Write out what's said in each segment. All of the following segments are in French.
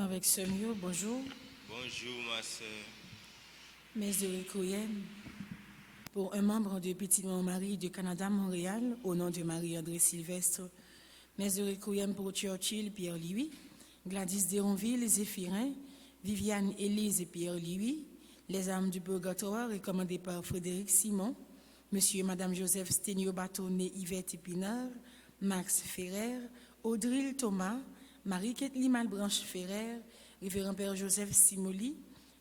Avec Semio, bonjour. Bonjour ma soeur. Mes de Requiem pour un membre de Petit Mont-Marie de Canada, Montréal, au nom de Marie-André Sylvestre. Mes de Requiem pour Churchill, Pierre-Louis, Gladys Déronville, Zéphirin, Viviane Élise et Pierre-Louis, les âmes du purgatoire recommandées par Frédéric Simon, Monsieur et Madame Joseph Sténio Bâtonnet, Yvette Épinard, Max Ferrer, Audril Thomas, Marie-Kathleen Malbranche Ferrer, Révérend Père Joseph Simoli,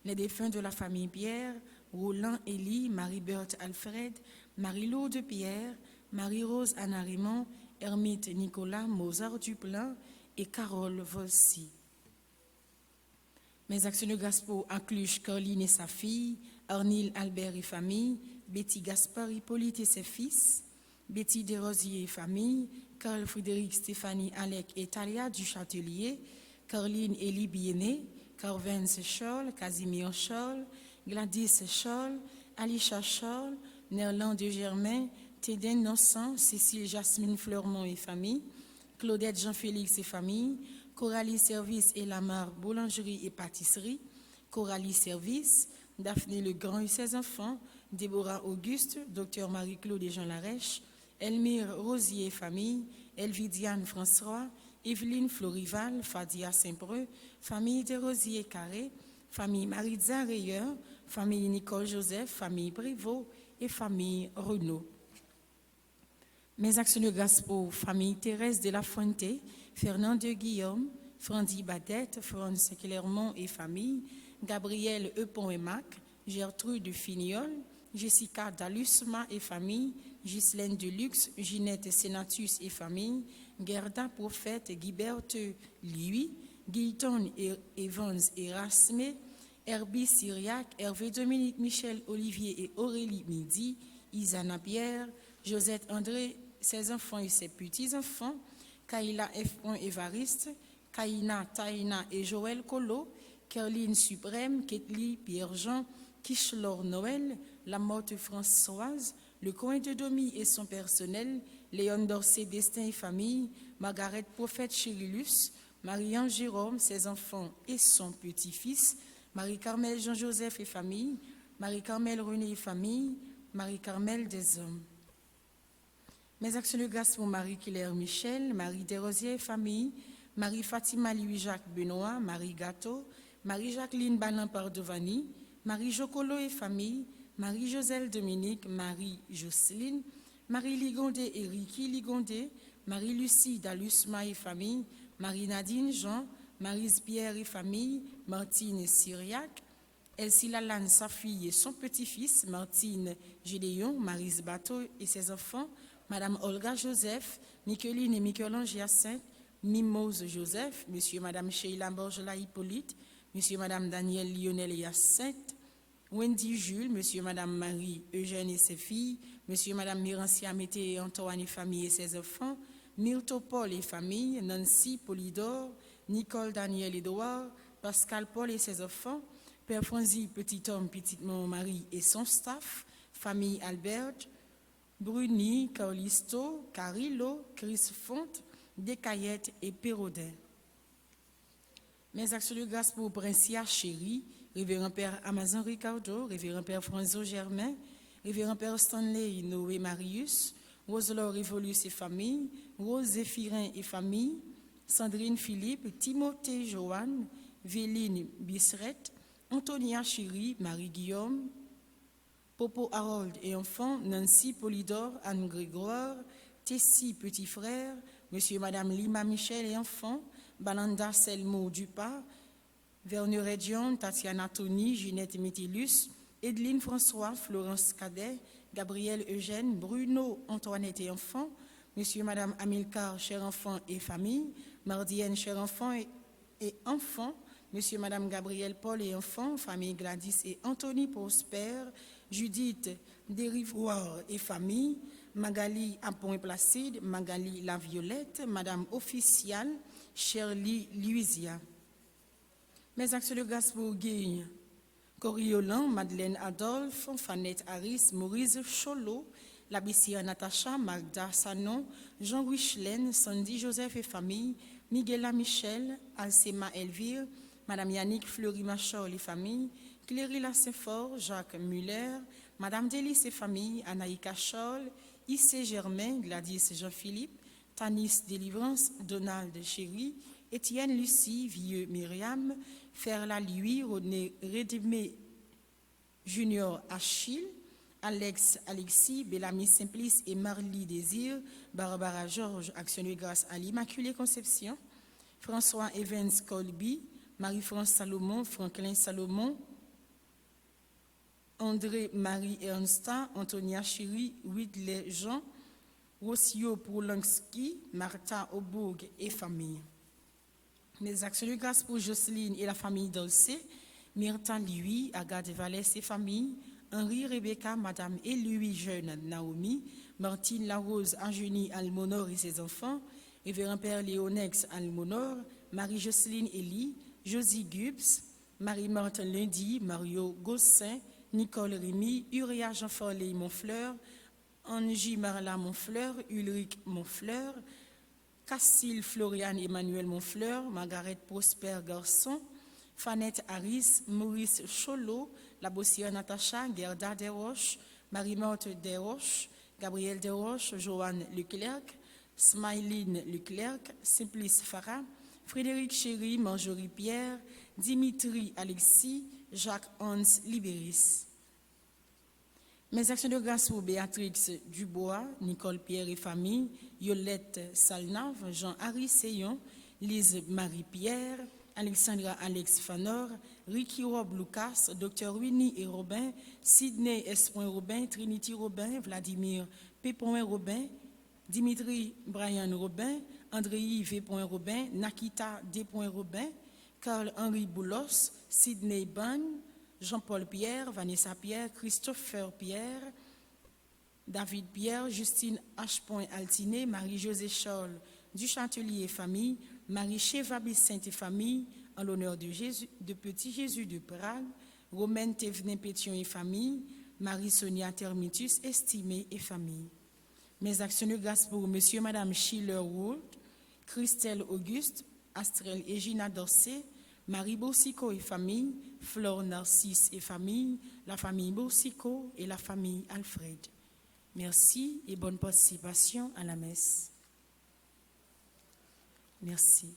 les défunts de la famille Pierre, Roland Élie, Marie-Berthe Alfred, Marie-Laude Pierre, Marie-Rose Anna Raymond, Hermite Nicolas Mozart Duplan et Carole Volsi. Mes actions de Gaspo incluent Caroline et sa fille, Arnil Albert et famille, Betty Gaspard Hippolyte et ses fils, Betty Desrosiers et famille, Carl Frédéric Stéphanie Alec et Talia du Châtelier, Caroline Élie Bienné, Carvens Scholl, Casimir Scholl, Gladys Scholl, Alicia Scholl, Nerland de Germain, Téden Nonsan, Cécile Jasmine Fleurmont et famille, Claudette Jean-Félix et famille, Coralie Service et Lamar Boulangerie et Pâtisserie, Coralie Service, Daphné Legrand et ses enfants, Déborah Auguste, Dr Marie-Claude et Jean Larèche, Elmire Rosier et famille, Elvidiane François, Evelyne Florival, Fadia Saint-Preux, famille de Rosier Carré, famille Maritza Rayeur, famille Nicole Joseph, famille Prévost et famille Renaud. Mes actions de grâce pour famille Thérèse de la Fuente, Fernand de Guillaume, Frandy Badette, France Clermont et famille, Gabriel Eupon et Mac, Gertrude Finiol, Jessica Dalusma et famille, Ghislaine Deluxe, Ginette Senatus et famille, Gerda Prophète, Guiberte Lui, Guilton Evans Erasme, Herbie Syriac, Hervé Dominique Michel Olivier et Aurélie Midi, Isana Pierre, Josette André, ses enfants et ses petits-enfants, Kaila F. Évariste, Kaina, Taina et Joël Colo, Caroline Suprême, Ketli, Pierre-Jean, Kishlor Noël, La Morte Françoise, Le Coin de Domi et son personnel, Léon Dorsey, Destin et famille, Margaret Prophète Chérillus, Marie-Anne Jérôme, ses enfants et son petit-fils, Marie-Carmel Jean-Joseph et famille, Marie-Carmel René et famille, Marie-Carmel des hommes. Mes actions de grâce pour Marie-Claire Michel, Marie Desrosiers et famille, Marie-Fatima Louis-Jacques Benoît, Marie Gâteau, Marie-Jacqueline Balin Pardovani, Marie-Jocolo et famille, Marie-Joselle Dominique, Marie-Jocelyne, Marie-Ligondé et Ricky Ligondé, Marie-Lucie Dalusma et famille, Marie-Nadine Jean, Marie-Pierre et famille, Martine Syriac, Elsie Lalane, sa fille et son petit-fils, Martine Gédéon, Marise Bateau et ses enfants, Madame Olga Joseph, Nicoline et Michel-Ange Hyacinthe, Mimose Joseph, Monsieur et Madame Sheila Borgela Hippolyte, Monsieur et Madame Daniel Lionel Hyacinthe, Wendy Jules, Monsieur et Madame Marie Eugène et ses filles, Monsieur et Madame Mirencia Mété et Antoine et famille et ses enfants, Myrto Paul et famille, Nancy Polydore, Nicole Daniel Edouard, Pascal Paul et ses enfants, Père Franzi, petit homme, petite Marie et son staff, famille Albert, Bruni, Carlisto, Carillo, Chris Fonte, Descaillettes et Pérodin. Mes actions de grâce pour Princia Chéri, Révérend Père Amazon Ricardo, Révérend Père François Germain, Révérend Père Stanley Noé Marius, Roselor Révolus et famille, Rose Zéphirin et famille, Sandrine Philippe, Timothée Joanne, Véline Bisseret, Antonia Chéri, Marie-Guillaume, Popo Harold et enfants, Nancy Polydore, Anne Grégoire, Tessie Petit Frère, Monsieur et Madame Lima Michel et enfants, Balanda Selmo Dupas, Verneret Dion, Tatiana Tony, Ginette Métillus, Edline François, Florence Cadet, Gabriel Eugène, Bruno Antoinette et enfants, Monsieur et Madame Amilcar, chers enfants et famille, Mardienne, chers enfants et enfants, Monsieur et Madame Gabriel Paul et enfants, famille Gladys et Anthony Prosper, Judith Desrivoire et famille, Magali Apon et Placide, Magali La Violette, Madame Officiale, Shirley Louisia. Mes actions de grâce pour Guy, Coriolan, Madeleine Adolphe, Fanette Harris, Maurice Cholo, Labissia Natacha, Magda Sanon, Jean Richelaine, Sandy Joseph et famille, Miguela Michel, Alcema Elvire, Madame Yannick Fleury Machor et famille, Cléry Lasséfort, Jacques Muller, Madame Délice et famille, Anaïka Scholl, Issé Germain, Gladys Jean-Philippe, Tanis Délivrance, Donald Chéri, Étienne Lucie, Vieux Myriam, Ferla Louis, René Redmé Junior Achille, Alex Alexis, Bellamy Simplice et Marly Désir, Barbara Georges, Action de grâce à l'Immaculée Conception, François Evans Colby, Marie-France Salomon, Franklin Salomon, André Marie Ernsta, Antonia Chéri, Whitley Jean, Rossio Poulansky, Martha Aubourg et famille. Mes actions de grâce pour Jocelyne et la famille Dolcé, Myrtha Louis, Agathe Vallès et famille, Henri Rebecca, Madame et Louis Jeune Naomi, Martine Larose, Angénie Almonor et ses enfants, Révérend Père Léonex Almonor, Marie-Jocelyne Elie, Josie Gubbs, Marie-Marthe Lundi, Mario Gossin, Nicole Rémy, Uria Jean-Forley Monfleur, Angie Marla Monfleur, Ulrich Monfleur, Cassil Floriane Emmanuel Monfleur, Margaret Prosper Garçon, Fanette Harris, Maurice Cholo, La Bossière Natacha, Gerda Desroches, Marie-Marthe Desroches, Gabrielle Desroches, Joanne Leclerc, Smiline Leclerc, Simplice Farah, Frédéric Chéry, Marjorie Pierre, Dimitri Alexis, Jacques Hans Libéris. Mes actions de grâce pour Béatrix Dubois, Nicole Pierre et famille, Yolette Salnave, Jean-Harry Seyon, Lise Marie-Pierre, Alexandra Alex Fanor, Ricky Rob Lucas, Dr Winnie et Robin, Sidney S. Robin, Trinity Robin, Vladimir P. Robin, Dimitri Brian Robin, André-Yves V. Robin, Nakita D. Robin, Carl-Henri Boulos, Sidney Ban, Jean-Paul Pierre, Vanessa Pierre, Christopher Pierre, David Pierre, Justine H. Altiné, Marie-Josée Charles du Châtelier et famille, Marie Cheva-Bissint et famille, en l'honneur de Jésus, de Petit Jésus de Prague, Romaine Thévenin Pétion et famille, Marie-Sonia Termitus, estimée et famille. Mes actions de grâce pour Monsieur et Madame Schiller Wood, Christelle Auguste, Astrel et Gina Dorsey, Marie Boussico et famille, Flore Narcisse et famille, la famille Boussico et la famille Alfred. Merci et bonne participation à la messe. Merci.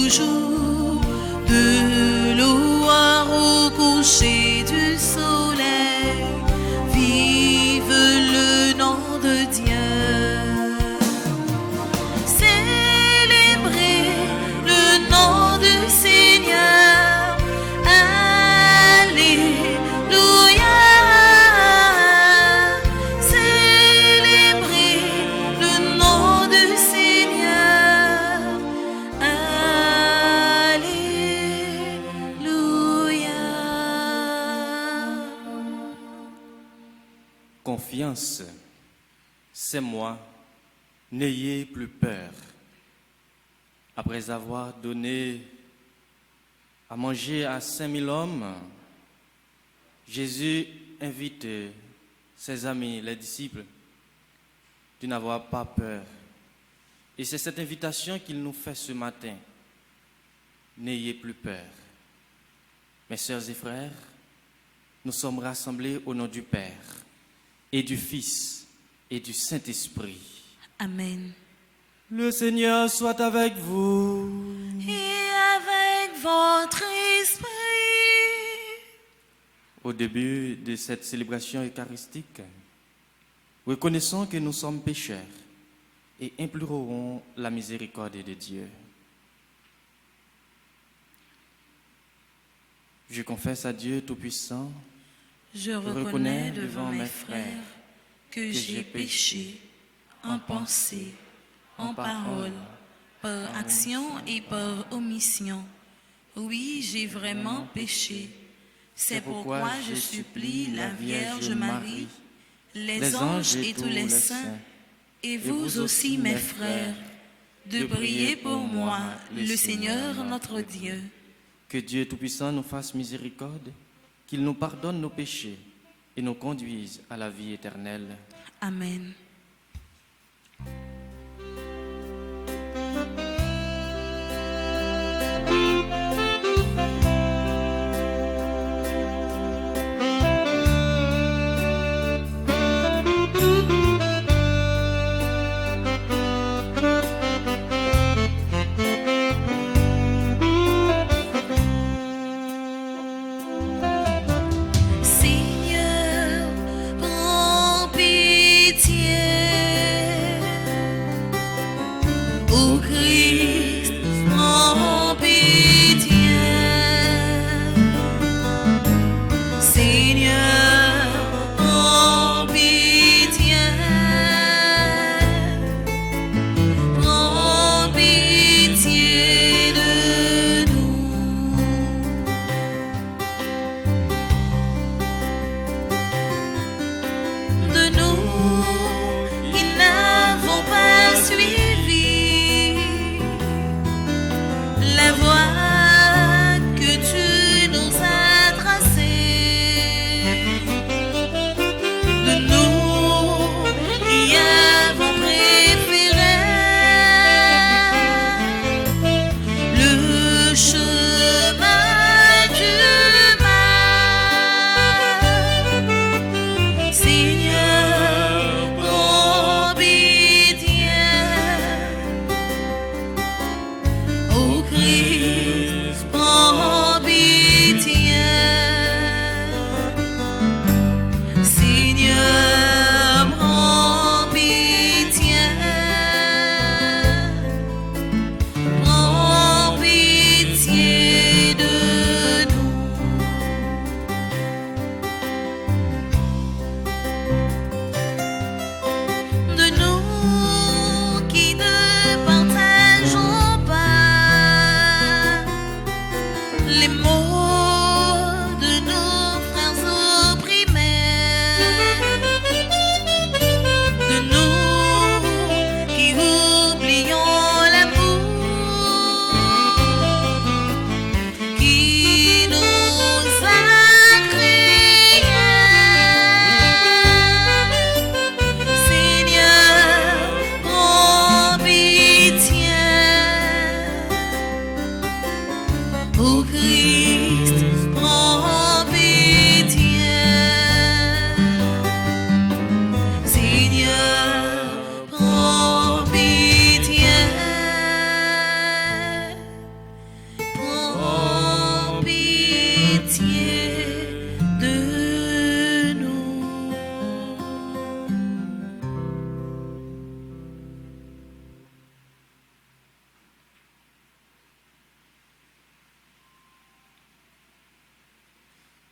toujours, de l'aurore au coucher du soleil. Vive le nom de Dieu. Célébrez le nom du Seigneur. Alléluia. Célébrez le nom du Seigneur. Alléluia. Confiance, c'est moi, n'ayez plus peur. Après avoir donné à manger à 5000 hommes, Jésus invite ses amis, les disciples, de n'avoir pas peur. Et c'est cette invitation qu'il nous fait ce matin. N'ayez plus peur. Mes sœurs et frères, nous sommes rassemblés au nom du Père et du Fils et du Saint-Esprit. Amen. Le Seigneur soit avec vous. Et avec votre esprit. Au début de cette célébration eucharistique, reconnaissons que nous sommes pécheurs et implorons la miséricorde de Dieu. Je confesse à Dieu Tout-Puissant, Je reconnais devant mes frères que j'ai péché en pensée, en parole, par action et par omission. Oui, j'ai vraiment péché. C'est pourquoi je supplie la Vierge Marie, les anges et tous les saints, et vous aussi mes frères, de prier pour moi, le Seigneur notre Dieu. que Dieu Tout-Puissant nous fasse miséricorde, qu'il nous pardonne nos péchés et nous conduise à la vie éternelle. Amen. Seigneur, prends pitié. Ô Christ, prends pitié. Seigneur, prends pitié. Prends pitié de nous. De nous qui n'avons pas suivi la voie que tu nous as tracée. De nous qui avons préféré le chemin du mal. Seigneur, prends pitié. Ô Christ, prends pitié. Seigneur, prends pitié. Prends pitié de nous. De nous qui ne partageons pas les mots de nos frères opprimés. De nous qui oublions l'amour qui nous a créés. Seigneur, prends pitié. Ô Christ, prends pitié. Seigneur, prends pitié.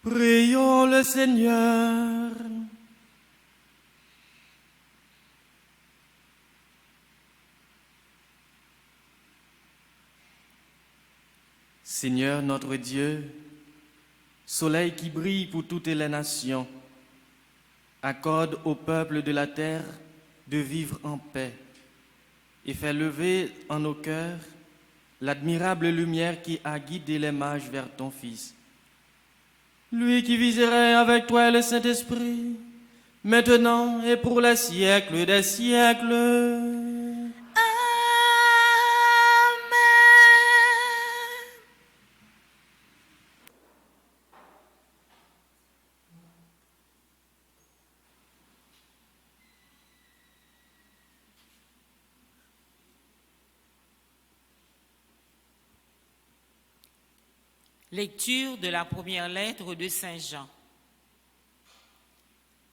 Prions le Seigneur. Seigneur notre Dieu, soleil qui brille pour toutes les nations, accorde au peuple de la terre de vivre en paix et fait lever en nos cœurs l'admirable lumière qui a guidé les mages vers ton Fils. Lui qui viserait avec toi le Saint-Esprit, maintenant et pour les siècles des siècles. Lecture de la première lettre de Saint Jean.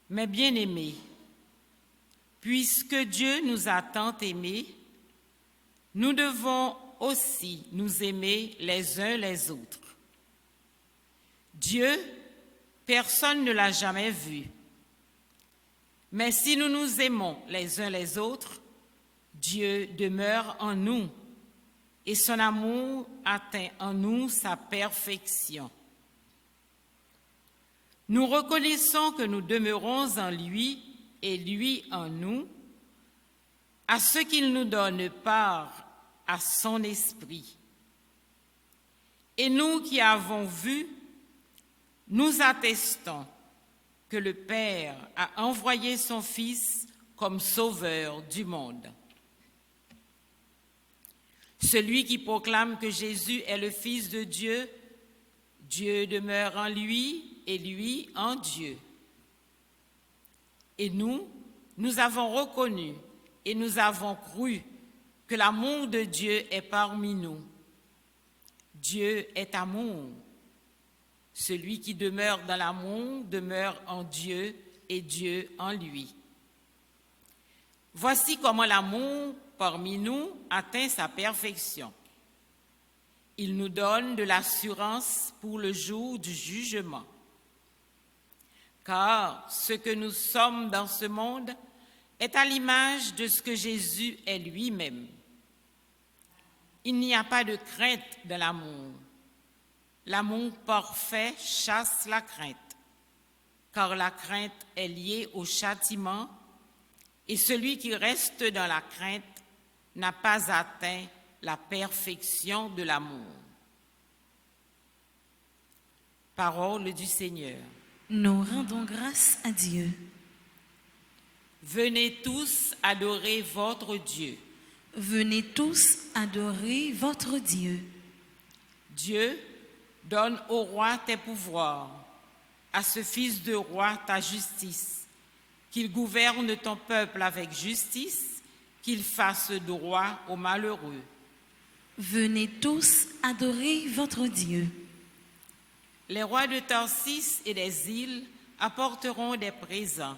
Mes bien-aimés, puisque Dieu nous a tant aimés, nous devons aussi nous aimer les uns les autres. Dieu, personne ne l'a jamais vu. Mais si nous nous aimons les uns les autres, Dieu demeure en nous et son amour atteint en nous sa perfection. Nous reconnaissons que nous demeurons en lui et lui en nous, à ce qu'il nous donne part à son esprit. Et nous qui avons vu, nous attestons que le Père a envoyé son Fils comme sauveur du monde. Celui qui proclame que Jésus est le Fils de Dieu, Dieu demeure en lui et lui en Dieu. Et nous avons reconnu et nous avons cru que l'amour de Dieu est parmi nous. Dieu est amour. Celui qui demeure dans l'amour demeure en Dieu et Dieu en lui. Voici comment l'amour parmi nous atteint sa perfection. Il nous donne de l'assurance pour le jour du jugement. Car ce que nous sommes dans ce monde est à l'image de ce que Jésus est lui-même. Il n'y a pas de crainte dans l'amour. L'amour parfait chasse la crainte, car la crainte est liée au châtiment, et celui qui reste dans la crainte n'a pas atteint la perfection de l'amour. Parole du Seigneur. Nous rendons grâce à Dieu. Venez tous adorer votre Dieu. Venez tous adorer votre Dieu. Dieu, donne au roi tes pouvoirs, à ce fils de roi ta justice, qu'il gouverne ton peuple avec justice, qu'il fasse droit aux malheureux. Venez tous adorer votre Dieu. Les rois de Tarsis et des îles apporteront des présents.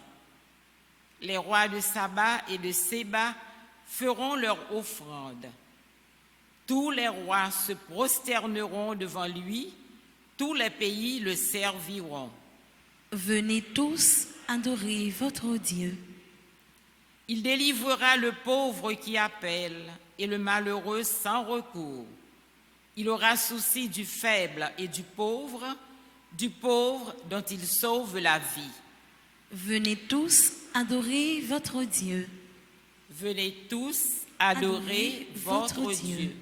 Les rois de Saba et de Séba feront leur offrande. Tous les rois se prosterneront devant lui, tous les pays le serviront. Venez tous adorer votre Dieu. Il délivrera le pauvre qui appelle et le malheureux sans recours. Il aura souci du faible et du pauvre dont il sauve la vie. Venez tous adorer votre Dieu. Venez tous adorer votre Dieu.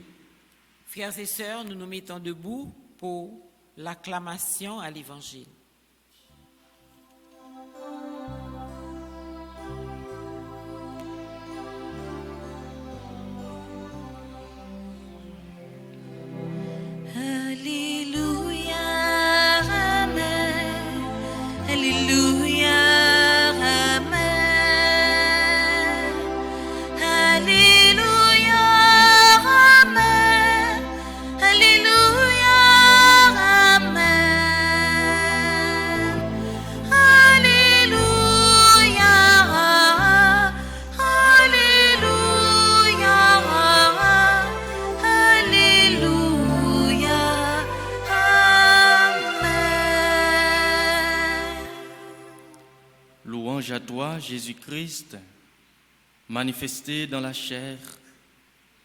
Frères et sœurs, nous nous mettons debout pour l'acclamation à l'Évangile. Alléluia, Amen. Alléluia, Amen. Alléluia, Amen. Alléluia, Amen. à toi, Jésus-Christ, manifesté dans la chair,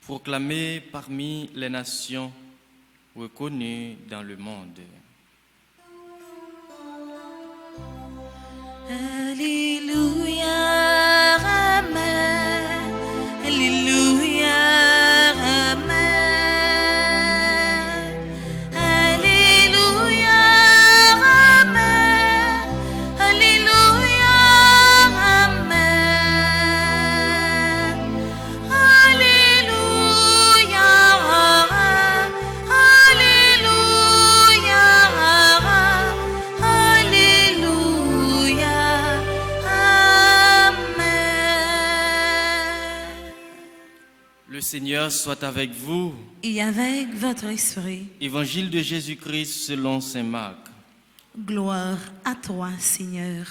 proclamé parmi les nations, reconnu dans le monde. Alléluia, Amen. Alléluia, Amen. Alléluia, Amen. Alléluia, Amen. Alléluia, Alléluia, Alléluia, Amen. Le Seigneur soit avec vous. Et avec votre esprit, Évangile de Jésus-Christ selon saint Marc. gloire à toi, Seigneur.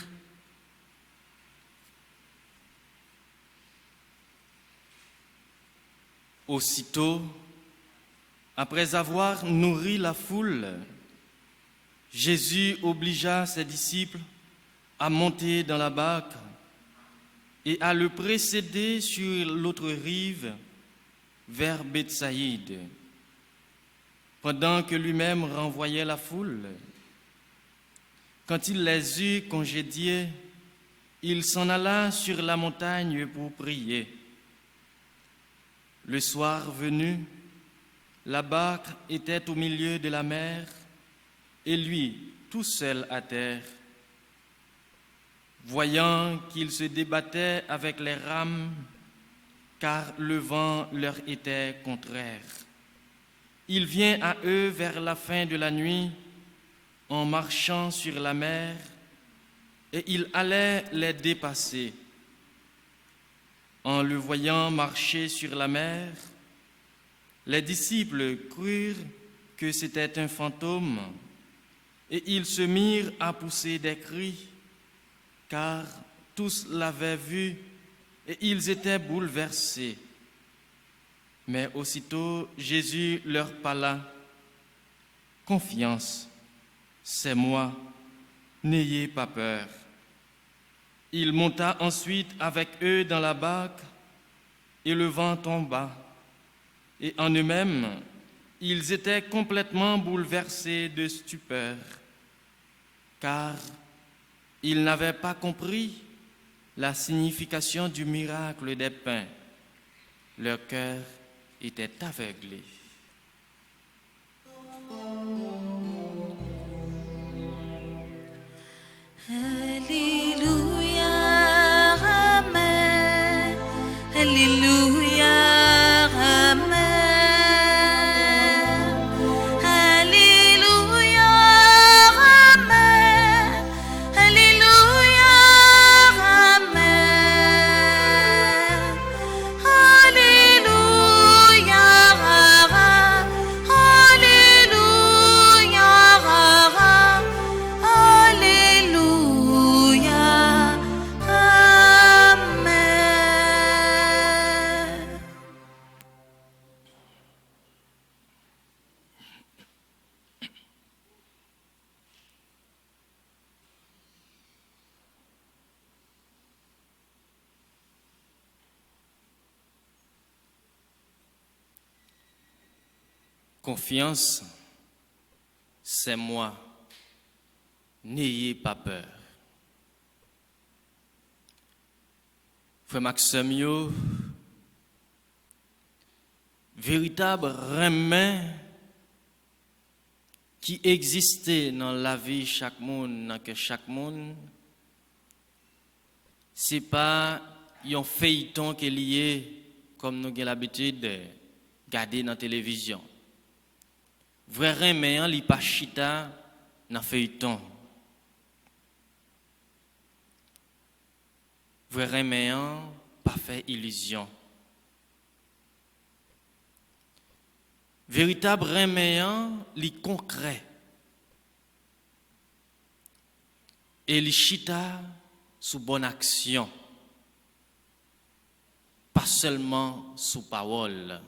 Aussitôt, après avoir nourri la foule, Jésus obligea ses disciples à monter dans la barque et à le précéder sur l'autre rive vers Bethsaïde, pendant que lui-même renvoyait la foule. Quand il les eut congédiés, il s'en alla sur la montagne pour prier. Le soir venu, la barque était au milieu de la mer et lui, tout seul à terre. Voyant qu'il se débattait avec les rames, car le vent leur était contraire, il vient à eux vers la fin de la nuit en marchant sur la mer et il allait les dépasser. En le voyant marcher sur la mer, les disciples crurent que c'était un fantôme et ils se mirent à pousser des cris, car tous l'avaient vu et ils étaient bouleversés. Mais aussitôt Jésus leur parla. « Confiance, c'est moi, n'ayez pas peur. » Il monta ensuite avec eux dans la barque et le vent tomba. Et en eux-mêmes, ils étaient complètement bouleversés de stupeur, car ils n'avaient pas compris la signification du miracle des pains. Leur cœur était aveuglé. Alléluia, Amen. Alléluia, Amen. Alléluia, Amen. Alléluia, Amen. Alléluia, Alléluia, Alléluia, Amen. Confiance, c'est moi, n'ayez pas peur. Frère Maxime, yo, véritable remède qui existait dans la vie chaque monde, dans que chaque monde, c'est pas un feuilleton qui est lié comme nous avons l'habitude de regarder dans la télévision. Vrai remède, li pas chita dans feuilleton. Vrai remède, pas fait illusion. Véritable remède, li concret. Et li chita sous bonne action. Pas seulement sous parole.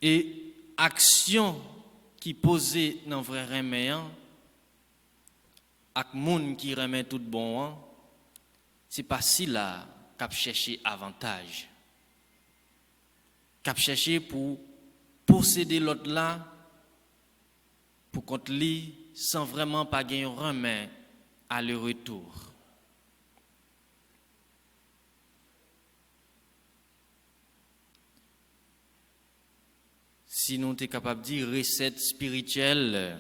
Et action qui posait dans vrai remède, ak moun qui remet tout bon, c'est pas si là qu'a chercher avantage. Qu'a chercher pour posséder l'autre là pour contre lui sans vraiment pas gagner remet à le retour. Si nous sommes capables de dire recette spirituelle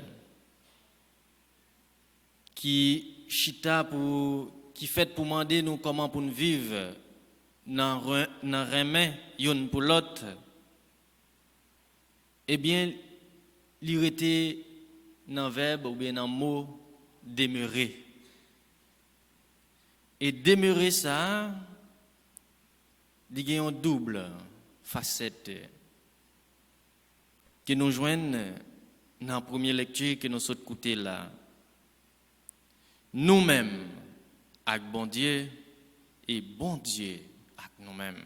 qui chita pour qui fait pour demander nous comment pour nous vivre dans remet yon pour l'autre, eh bien il était dans verbe ou bien dans mot demeurer. Et demeurer ça, il y a une double facette que nous joignons dans la première lecture que nous sommes écoutés là. Nous-mêmes avec bon Dieu et bon Dieu avec nous-mêmes.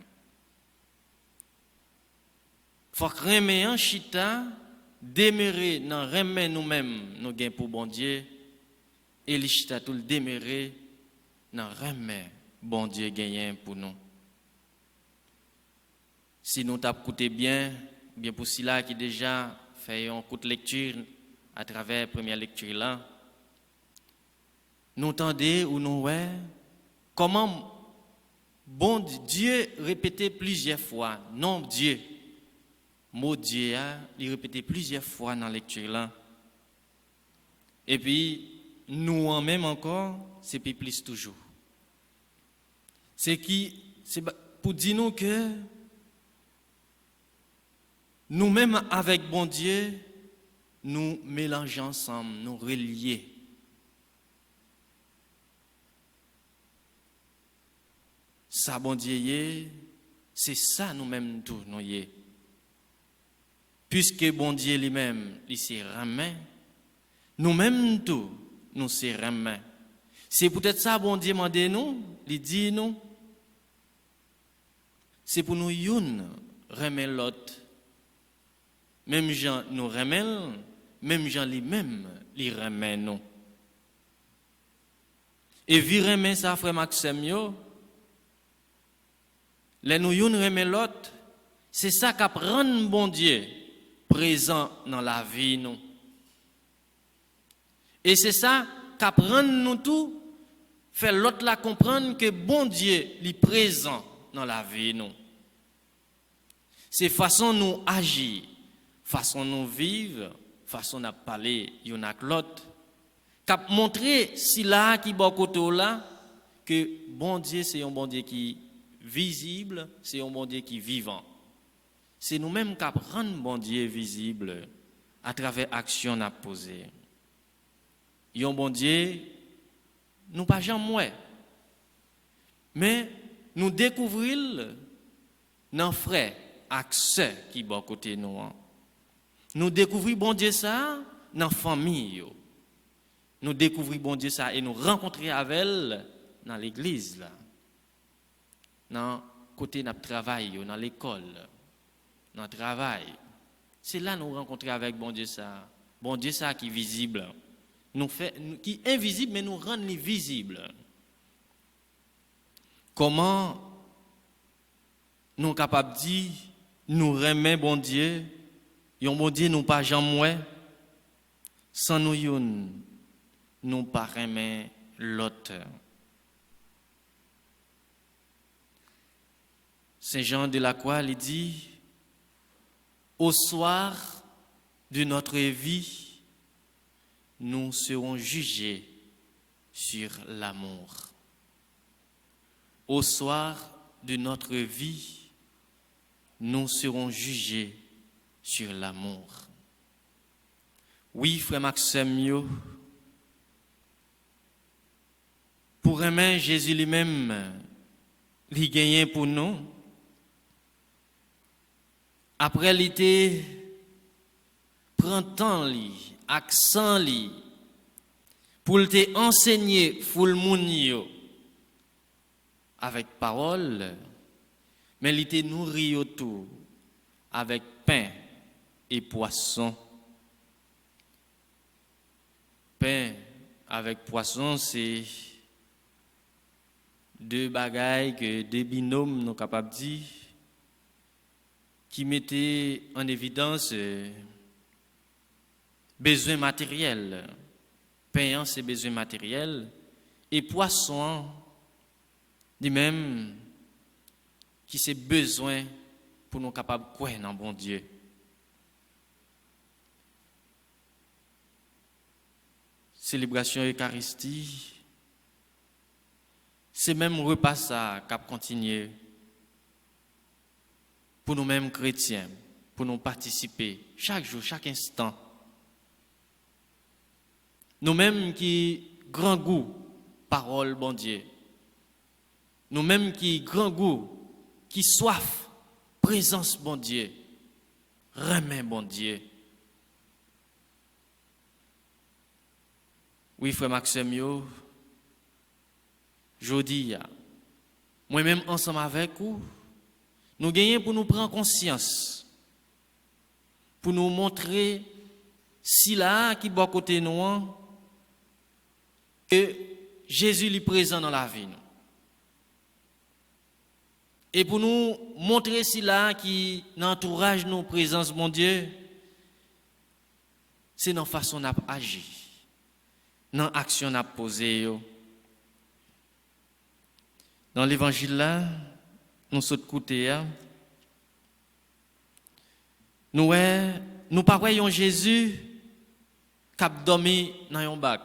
Faut que remet en chita demeurer dans remet nous-mêmes nous gain pour bon Dieu et les chita tout demeurer dans remet bon Dieu gagne pour nous. Si nous t'as écouté bien pour ceux-là qui déjà fait une courte lecture à travers la première lecture là, nous entendons ou nous voyons comment bon Dieu répétait plusieurs fois, non Dieu, mot Dieu, il répétait plusieurs fois dans la lecture là. Et puis, nous en même encore, c'est plus toujours. C'est pour dire nous que nous-mêmes avec bon Dieu, nous mélangeons ensemble, nous relier. Ça, bon Dieu, c'est ça nous-mêmes tout, nous y. Puisque bon Dieu lui-même, il s'est remis, nous-mêmes tout, nous s'est remis. C'est peut-être ça, bon Dieu m'a dit nous, il dit nous, c'est pour nous une remettre l'autre. Même Jean nous remet, même Jean lui-même, il remet nous. Et vi remet ça, frère Maxime, yo, les nous yon remet l'autre, c'est ça qui rend bon Dieu présent dans la vie nous. Et c'est ça qui rend nous tout, fait l'autre la comprendre que bon Dieu est présent dans la vie nous. C'est façon nous agir, façon nous vivre, façon de parler yon ak l'autre, cap montrer si là qui bon côté là que bon Dieu c'est un bon Dieu qui visible, c'est un bon Dieu qui vivant. C'est nous-mêmes qui rendons bon Dieu visible à travers l'action qu'on a posée. Un bon Dieu, nous pas jamais, mais nous découvrons dans frères et sœurs qui sont à côté de nous. Nous découvrons bon Dieu ça dans la famille. Nous découvrons bon Dieu ça et nous rencontrons avec elle dans l'église là. Dans côté notre travail, dans l'école, dans le travail. C'est là que nous rencontrons avec bon Dieu ça. Bon Dieu ça qui est visible. Qui est invisible, mais nous rend visible. Comment nous sommes capables de dire, nous remet bon Dieu, et bon Dieu nous pas jamais, sans nous pas remet l'autre. Saint Jean de la Croix il dit, au soir de notre vie, nous serons jugés sur l'amour. Au soir de notre vie, nous serons jugés sur l'amour. Oui, frère Maxime, pour aimer Jésus lui-même, il gagne pour nous. Après l'été, prend temps li, accent li, pour te enseigner foule moun yo avec parole, mais il te nourrit tout avec pain et poisson. Pain avec poisson, c'est deux bagailles que des binômes nous capables de dire qui mettaient en évidence besoins matériels, payant ses besoins matériels, et poisson, lui-même, qui c'est besoin pour nous capables de croire dans bon Dieu. Célébration Eucharistie, c'est même repas ça qu'a continué pour nous-mêmes chrétiens, pour nous participer chaque jour, chaque instant. Nous-mêmes qui grand goût, parole bon Dieu. Nous-mêmes qui grand goût, qui soif, présence bon Dieu, remet bon Dieu. Oui, frère Maxime, je dis, moi-même ensemble avec vous, nous gagnons pour nous prendre conscience, pour nous montrer si là qui est à côté de nous, que Jésus est présent dans la vie. Et pour nous montrer si là qui entourage nos présences, mon Dieu, c'est dans la façon d'agir. Dans l'action à poser. Dans l'évangile là, nous sommes côté, nous pas voyons Jésus qui a dormi dans un bac.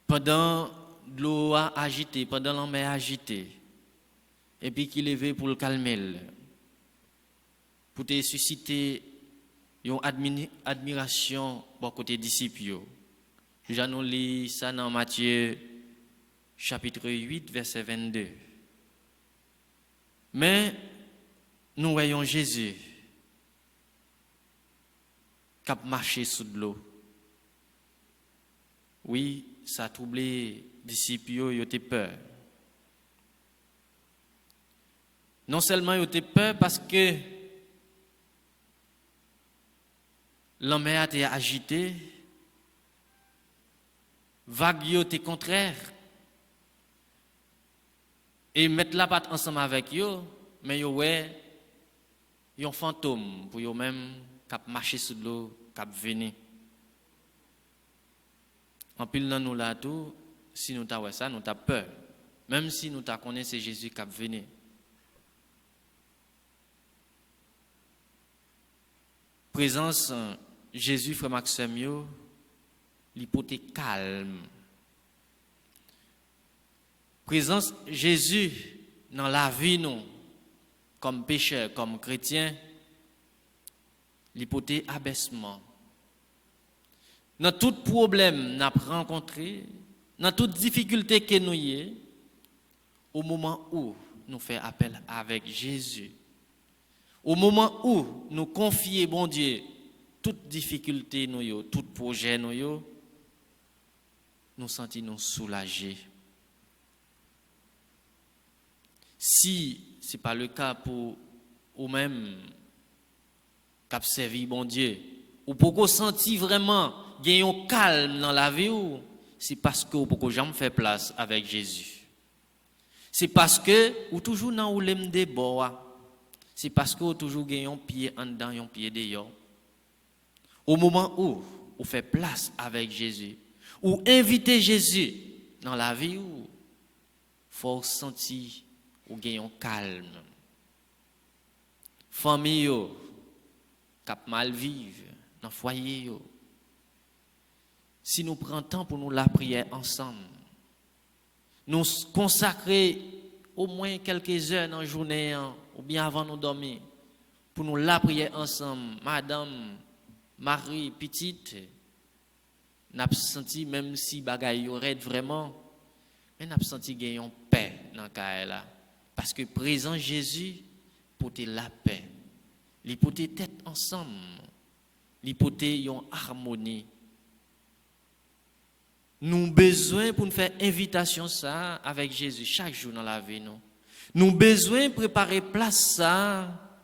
Pendant l'eau agitée, pendant la mer agitée, et puis qu'il levé pour le calmer, pour te susciter une admiration pour côté disciples. Déjà nous lis ça dans Matthieu chapitre 8 verset 22. Mais nous voyons Jésus qui a marché sous l'eau. Oui, ça a troublé les disciples, ils ont peur. Non seulement ils ont peur parce que la mer a été agitée, vague était contraire, et mettre la patte ensemble avec eux, mais ils ont un fantôme pour eux-mêmes qui marché sur l'eau, qui venir. En pile dans nous là tout, si nous t'avons ça, nous avons peur. Même si nous connaissons c'est Jésus qui venu. Présence Jésus frère Maxime, l'hypothèse calme. Présence Jésus dans la vie nous, comme pécheurs, comme chrétiens, l'hypothèse abaissement. Dans tout problème nous rencontré, dans toute difficulté que nous y est, au moment où nous faisons appel avec Jésus, au moment où nous confions bon Dieu toute difficulté nous, tout projet nous sentons nous soulagés. Si ce n'est pas le cas pour vous-même qui avez servi bon Dieu, ou pour qu'on senti vraiment qu'il y a un calme dans la vie, c'est parce que vous pouvez jamais faire place avec Jésus. C'est parce que vous toujours dans ou l'aime des bords. C'est parce que vous toujours gagnez un pied en dedans et un pied dehors. Au moment où vous faites place avec Jésus, ou invitez Jésus dans la vie, il faut sentir ou gagnez un calme. Famille qui mal vivre dans le foyer. Si nous prenons temps pour nous la prière ensemble, nous consacrer au moins quelques heures dans la journée ou bien avant nous dormir pour nous la prière ensemble, madame, Marie, petite, n'a senti même si bagaille aurait vraiment, mais n'a senti gagner en paix dans cas là parce que présent Jésus porte la paix. Il porte tête ensemble. Il porte une harmonie. Nous avons besoin pour nous faire invitation ça avec Jésus chaque jour dans la vie. Nous avons besoin de préparer place ça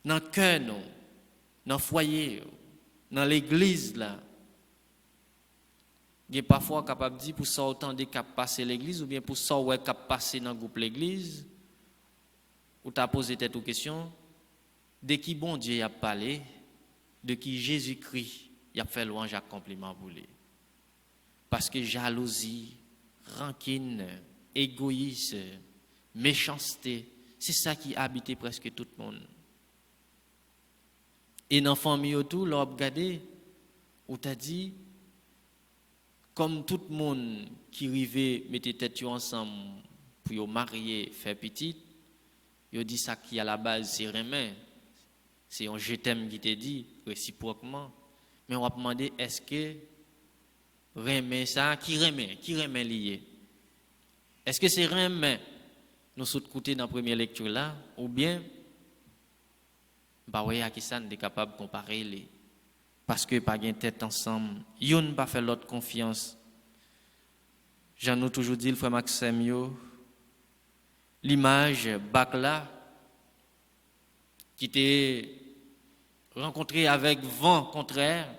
dans le cœur, dans le foyer, dans l'église là. il est parfois capable de dire pour ça autant de cap passer l'église ou bien pour ça ouais cap passer dans le groupe l'église ou t'as posé tête aux questions de qui bon Dieu a parlé, de qui Jésus-Christ a fait louange à compliment pour lui. Parce que jalousie, rancune, égoïsme, méchanceté, c'est ça qui habitait presque tout le monde. Et dans la famille autour, l'on a regardé, on t'a dit, comme tout le monde qui rivait mettait tête ensemble pour marier, faire petit, il dit ça qui à la base c'est remet. C'est un je t'aime qui te dit réciproquement. Mais on va demander est-ce que remet ça, qui remet lié? Est-ce que c'est remet nous sommes côté dans la première lecture là ou bien bah ouais à qui ça n'est capable de comparer les parce que pas gain tête ensemble, yon pas fait l'autre confiance. J'en ai toujours dit le frère Maxime yo l'image bac là qui était rencontré avec vent contraire,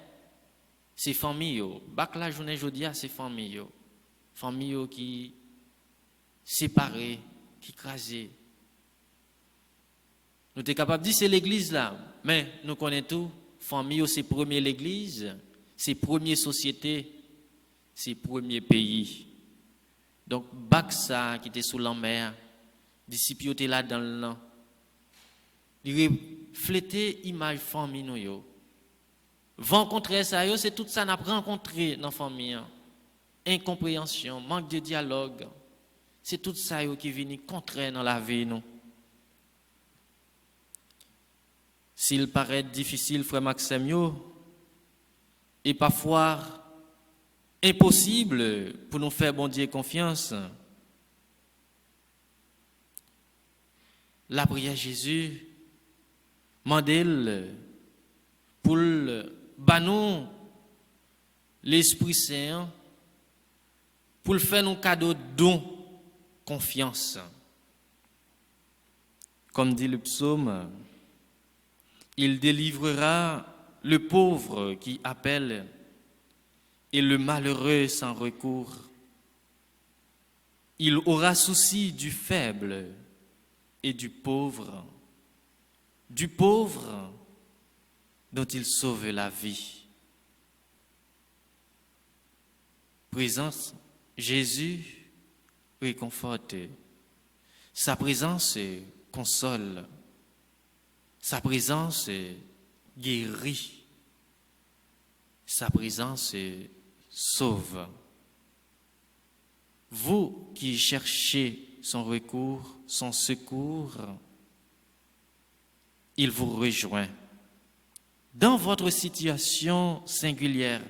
c'est famille yo. Bac là journée jodia c'est famille yo. Famille yo qui séparée, qui crasée. Nous sommes capables de dire c'est l'église là, mais nous connaissons tout. Famille, c'est premier l'église, c'est première société, c'est premier pays. Donc, Baksa qui était sous la mer, disciples étaient là dans le land. Il reflétait l'image famille nous. Rencontrer ça, c'est tout ça qu'on a rencontré dans la famille. Incompréhension, manque de dialogue. C'est tout ça qui vient contraire dans la vie nous. S'il paraît difficile, frère Maxime, et parfois impossible pour nous faire bon Dieu confiance, la prière Jésus mandel pour banon l'Esprit Saint pour le faire nos cadeaux don confiance. Comme dit le psaume, il délivrera le pauvre qui appelle et le malheureux sans recours. Il aura souci du faible et du pauvre dont il sauve la vie. Présence, Jésus réconforte. Sa présence console. Sa présence guérit. Sa présence sauve. Vous qui cherchez son recours, son secours, il vous rejoint. Dans votre situation singulière,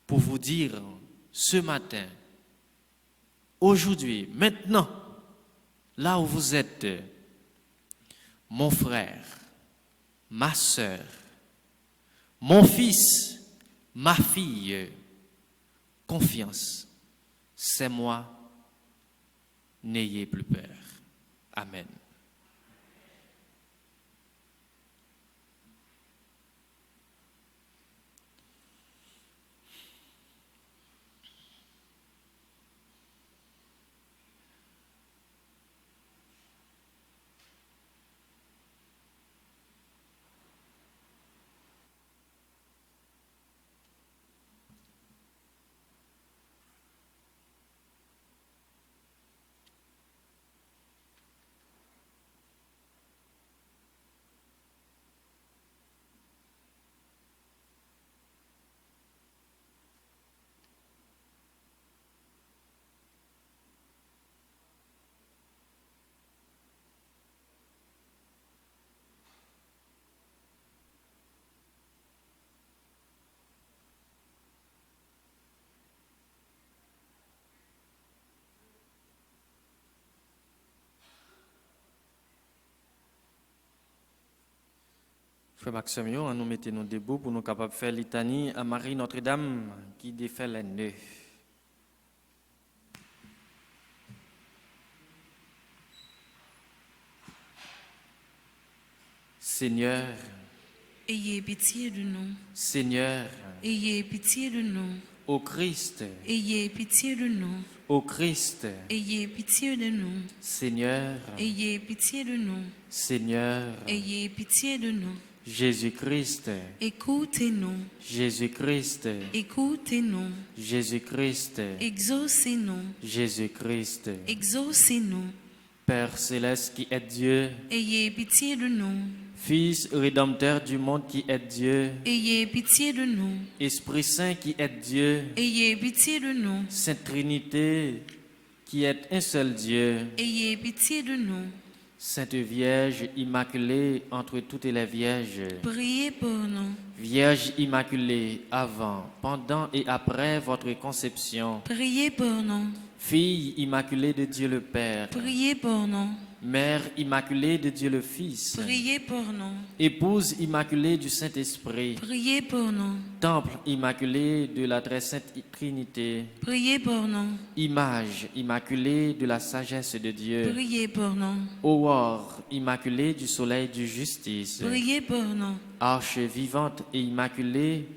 pour vous dire ce matin, aujourd'hui, maintenant, là où vous êtes, mon frère, ma sœur, mon fils, ma fille, confiance, c'est moi, n'ayez plus peur. Amen. Frère Maxime, nous mettons nous debout pour nous capables de faire litanie à Marie Notre-Dame qui défait les nœuds. Seigneur, ayez pitié de nous. Seigneur, Ayez pitié de nous. Ô Christ, ayez pitié de nous. ô Christ, Ayez pitié de nous. Seigneur, Ayez pitié de nous. Seigneur, Ayez pitié de nous. Jésus-Christ, Écoutez-nous. Jésus-Christ, Écoutez-nous. Jésus-Christ, Exaucez-nous. Jésus-Christ, Exaucez-nous. Père céleste qui est Dieu, Ayez pitié de nous. Fils rédempteur du monde qui est Dieu, Ayez pitié de nous. Esprit Saint qui est Dieu, Ayez pitié de nous. Sainte Trinité qui est un seul Dieu, Ayez pitié de nous. Sainte Vierge immaculée entre toutes les vierges, Priez pour nous. Vierge immaculée avant, pendant et après votre conception, Priez pour nous. Fille immaculée de Dieu le Père, Priez pour nous. Mère immaculée de Dieu le Fils, Priez pour nous. Épouse immaculée du Saint-Esprit, Priez pour nous. Temple immaculé de la très sainte Trinité, Priez pour nous. Image immaculée de la sagesse de Dieu, Priez pour nous. Aurore immaculée du soleil de justice, Priez pour nous. Arche vivante et immaculée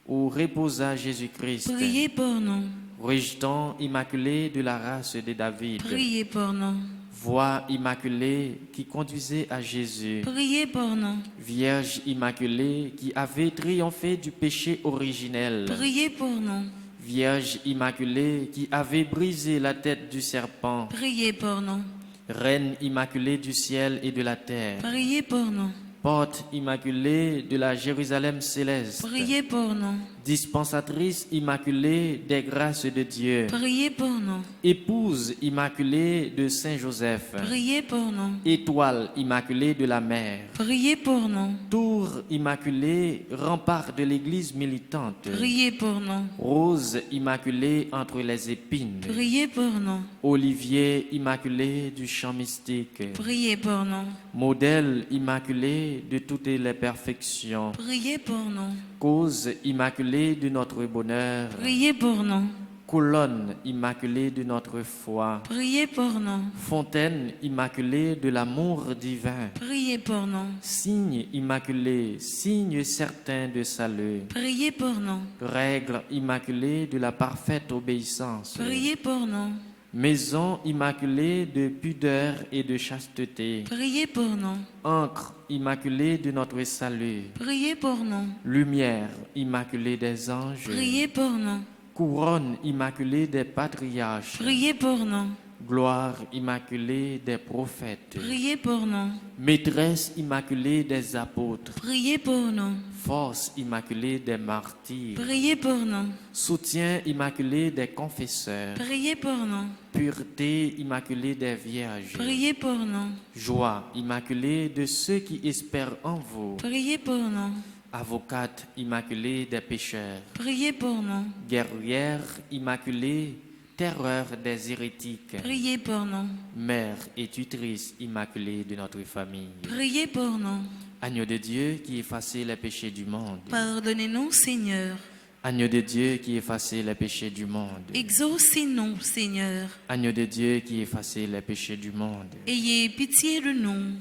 où reposa Jésus-Christ, Priez pour nous. Rejeton immaculé de la race de David, Priez pour nous. Voie immaculée qui conduisait à Jésus, Priez pour nous. Vierge immaculée qui avait triomphé du péché originel, Priez pour nous. Vierge immaculée qui avait brisé la tête du serpent, Priez pour nous. Reine immaculée du ciel et de la terre, Priez pour nous. Porte immaculée de la Jérusalem céleste, Priez pour nous. Dispensatrice immaculée des grâces de Dieu, Priez pour nous. Épouse immaculée de Saint Joseph, Priez pour nous. Étoile immaculée de la mer, Priez pour nous. Tour immaculée, rempart de l'Église militante, Priez pour nous. Rose immaculée entre les épines, Priez pour nous. Olivier immaculé du chant mystique, Priez pour nous. Modèle immaculé de toutes les perfections, Priez pour nous. Cause immaculée de notre bonheur, Priez pour nous. Colonne immaculée de notre foi, Priez pour nous. Fontaine immaculée de l'amour divin, Priez pour nous. Signe immaculé, signe certain de salut, Priez pour nous. Règle immaculée de la parfaite obéissance, Priez pour nous. Maison immaculée de pudeur et de chasteté, Priez pour nous. Encre immaculée de notre salut, Priez pour nous. Lumière immaculée des anges, Priez pour nous. Couronne immaculée des patriarches, Priez pour nous. Gloire immaculée des prophètes, Priez pour nous. Maîtresse immaculée des apôtres, Priez pour nous. Force immaculée des martyrs, Priez pour nous. Soutien immaculé des confesseurs, Priez pour nous. Pureté immaculée des vierges, Priez pour nous. Joie immaculée de ceux qui espèrent en vous, Priez pour nous. Avocate immaculée des pécheurs, Priez pour nous. Guerrière immaculée, terreur des hérétiques, Priez pour nous. Mère et tutrice immaculée de notre famille, Priez pour nous. Agneau de Dieu qui effaçait les péchés du monde, Pardonnez-nous, Seigneur. Agneau de Dieu qui effaçait les péchés du monde, Exaucez-nous, Seigneur. Agneau de Dieu qui effaçait les péchés du monde. Ayez pitié de nous,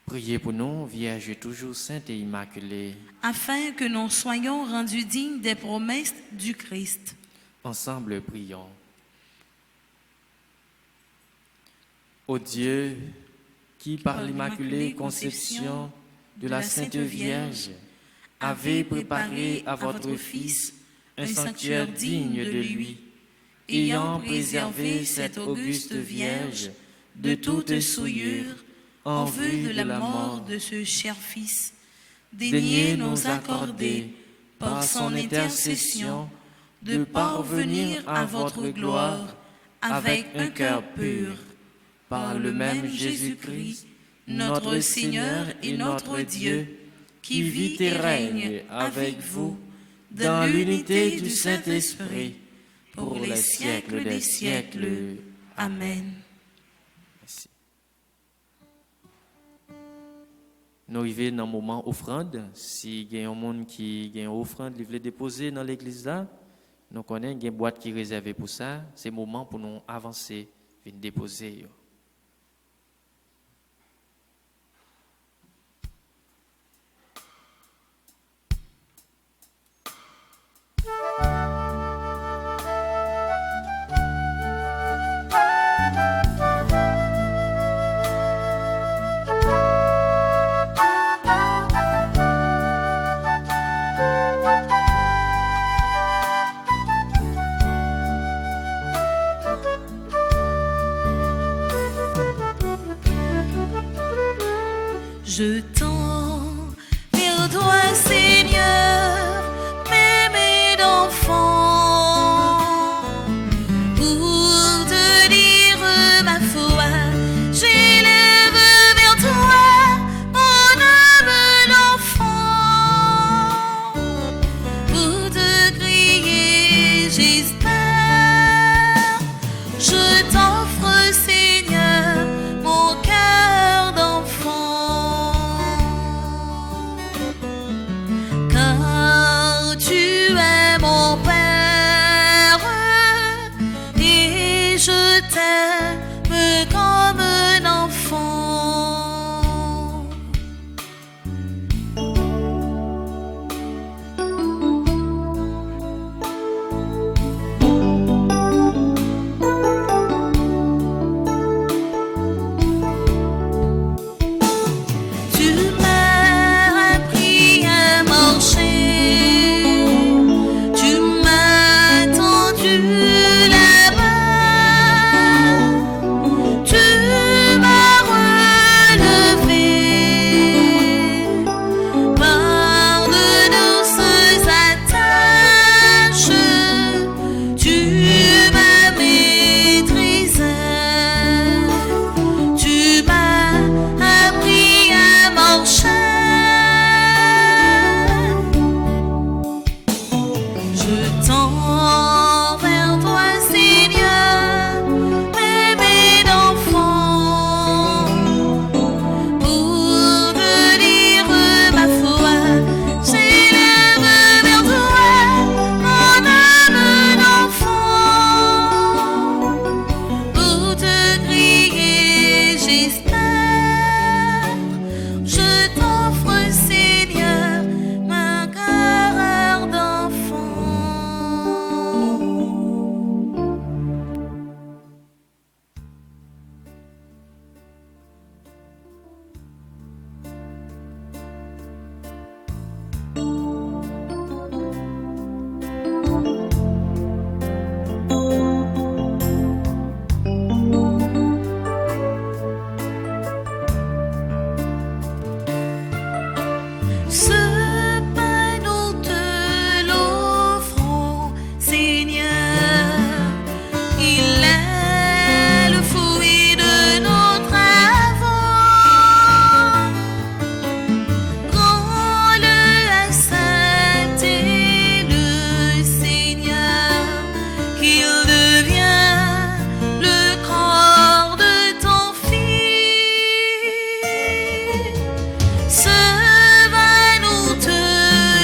Priez pour nous, Vierge toujours sainte et immaculée. afin que nous soyons rendus dignes des promesses du Christ. Ensemble, prions. Ô Dieu, qui par l'immaculée conception de la Sainte Vierge avez préparé à votre Fils un sanctuaire digne de lui, ayant préservé cette auguste Vierge de toute souillure, en vue de la mort de ce cher Fils, daignez daignez nous nous accorder, par son intercession, de parvenir à votre gloire avec un cœur pur, par le même Jésus-Christ, notre Seigneur et notre Dieu, qui vit et règne avec vous dans l'unité du Saint-Esprit, pour les siècles des siècles. Amen. Merci. Nous arrivons dans le moment offrande. Si il y a un monde qui a une offrande, il veut déposer dans l'église là, nous connaissons une boîte qui est réservée pour ça. C'est le moment pour nous avancer, venir déposer. Je tends vers toi, Seigneur, m'aimer d'enfant, pour te dire ma foi, j'élève vers toi mon âme d'enfant, pour te crier, j'espère, je t'offre, Seigneur, mon cœur d'enfant, car tu es mon Père et je t'aime comme un enfant. Tu m'as appris à marcher, tu m'as tendu la main, tu m'as relevé par de douces attaches, tu m'as maîtrisé, tu m'as appris à marcher. Je tends vers toi, Seigneur, m'aimer d'enfant, pour te dire ma foi, j'élève vers toi mon âme d'enfant, pour te crier, j'espère, je t'offre, Seigneur, mon cœur d'enfant. Ce pain nous te l'offrons, Seigneur, il est le fruit de nos travaux. Rends-le accepter-le, Seigneur, qu'il devient le corps de ton Fils. Ce vin nous te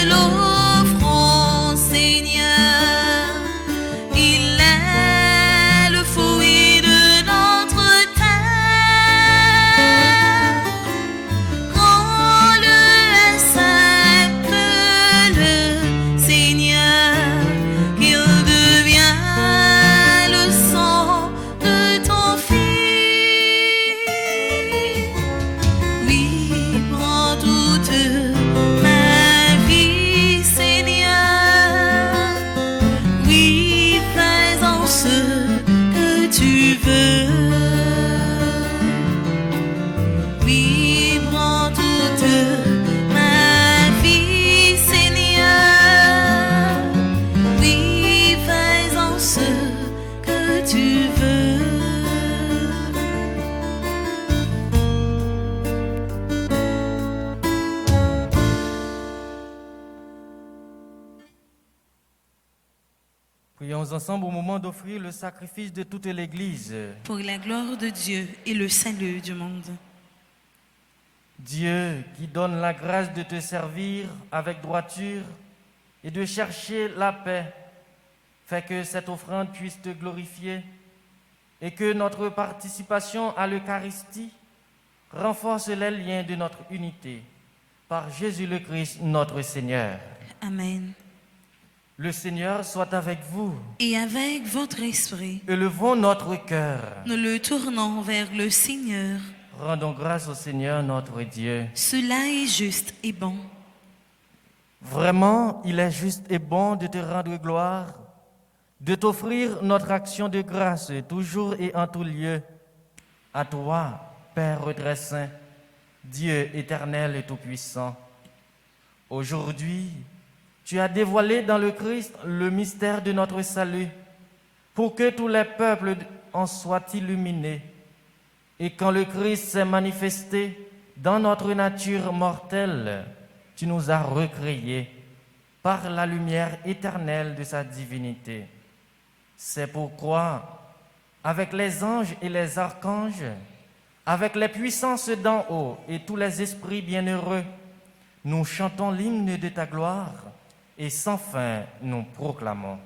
l'offrons, Seigneur, il est le fruit de notre terre. Rends-le accepte-le, Seigneur, qu'il devient le sang de ton Fils. Oui, prends toute ma vie, Seigneur. Oui, fais-en ce que tu veux. Oui, prends toute ma vie, Seigneur. Oui, fais-en ce que tu veux. Prions ensemble au moment d'offrir le sacrifice de toute l'Église. Pour la gloire de Dieu et le salut du monde. Dieu qui donne la grâce de te servir avec droiture et de chercher la paix, fais que cette offrande puisse te glorifier et que notre participation à l'Eucharistie renforce les liens de notre unité. Par Jésus le Christ, notre Seigneur. Amen. Le Seigneur soit avec vous. Et avec votre esprit, Élevons notre cœur. nous le tournons vers le Seigneur. Rendons grâce au Seigneur notre Dieu. Cela est juste et bon. Vraiment, il est juste et bon de te rendre gloire, de t'offrir notre action de grâce toujours et en tout lieu. À toi, Père très saint, Dieu éternel et tout-puissant, aujourd'hui, tu as dévoilé dans le Christ le mystère de notre salut, pour que tous les peuples en soient illuminés. Et quand le Christ s'est manifesté dans notre nature mortelle, tu nous as recréés par la lumière éternelle de sa divinité. C'est pourquoi, avec les anges et les archanges, avec les puissances d'en haut et tous les esprits bienheureux, nous chantons l'hymne de ta gloire et sans fin nous proclamons.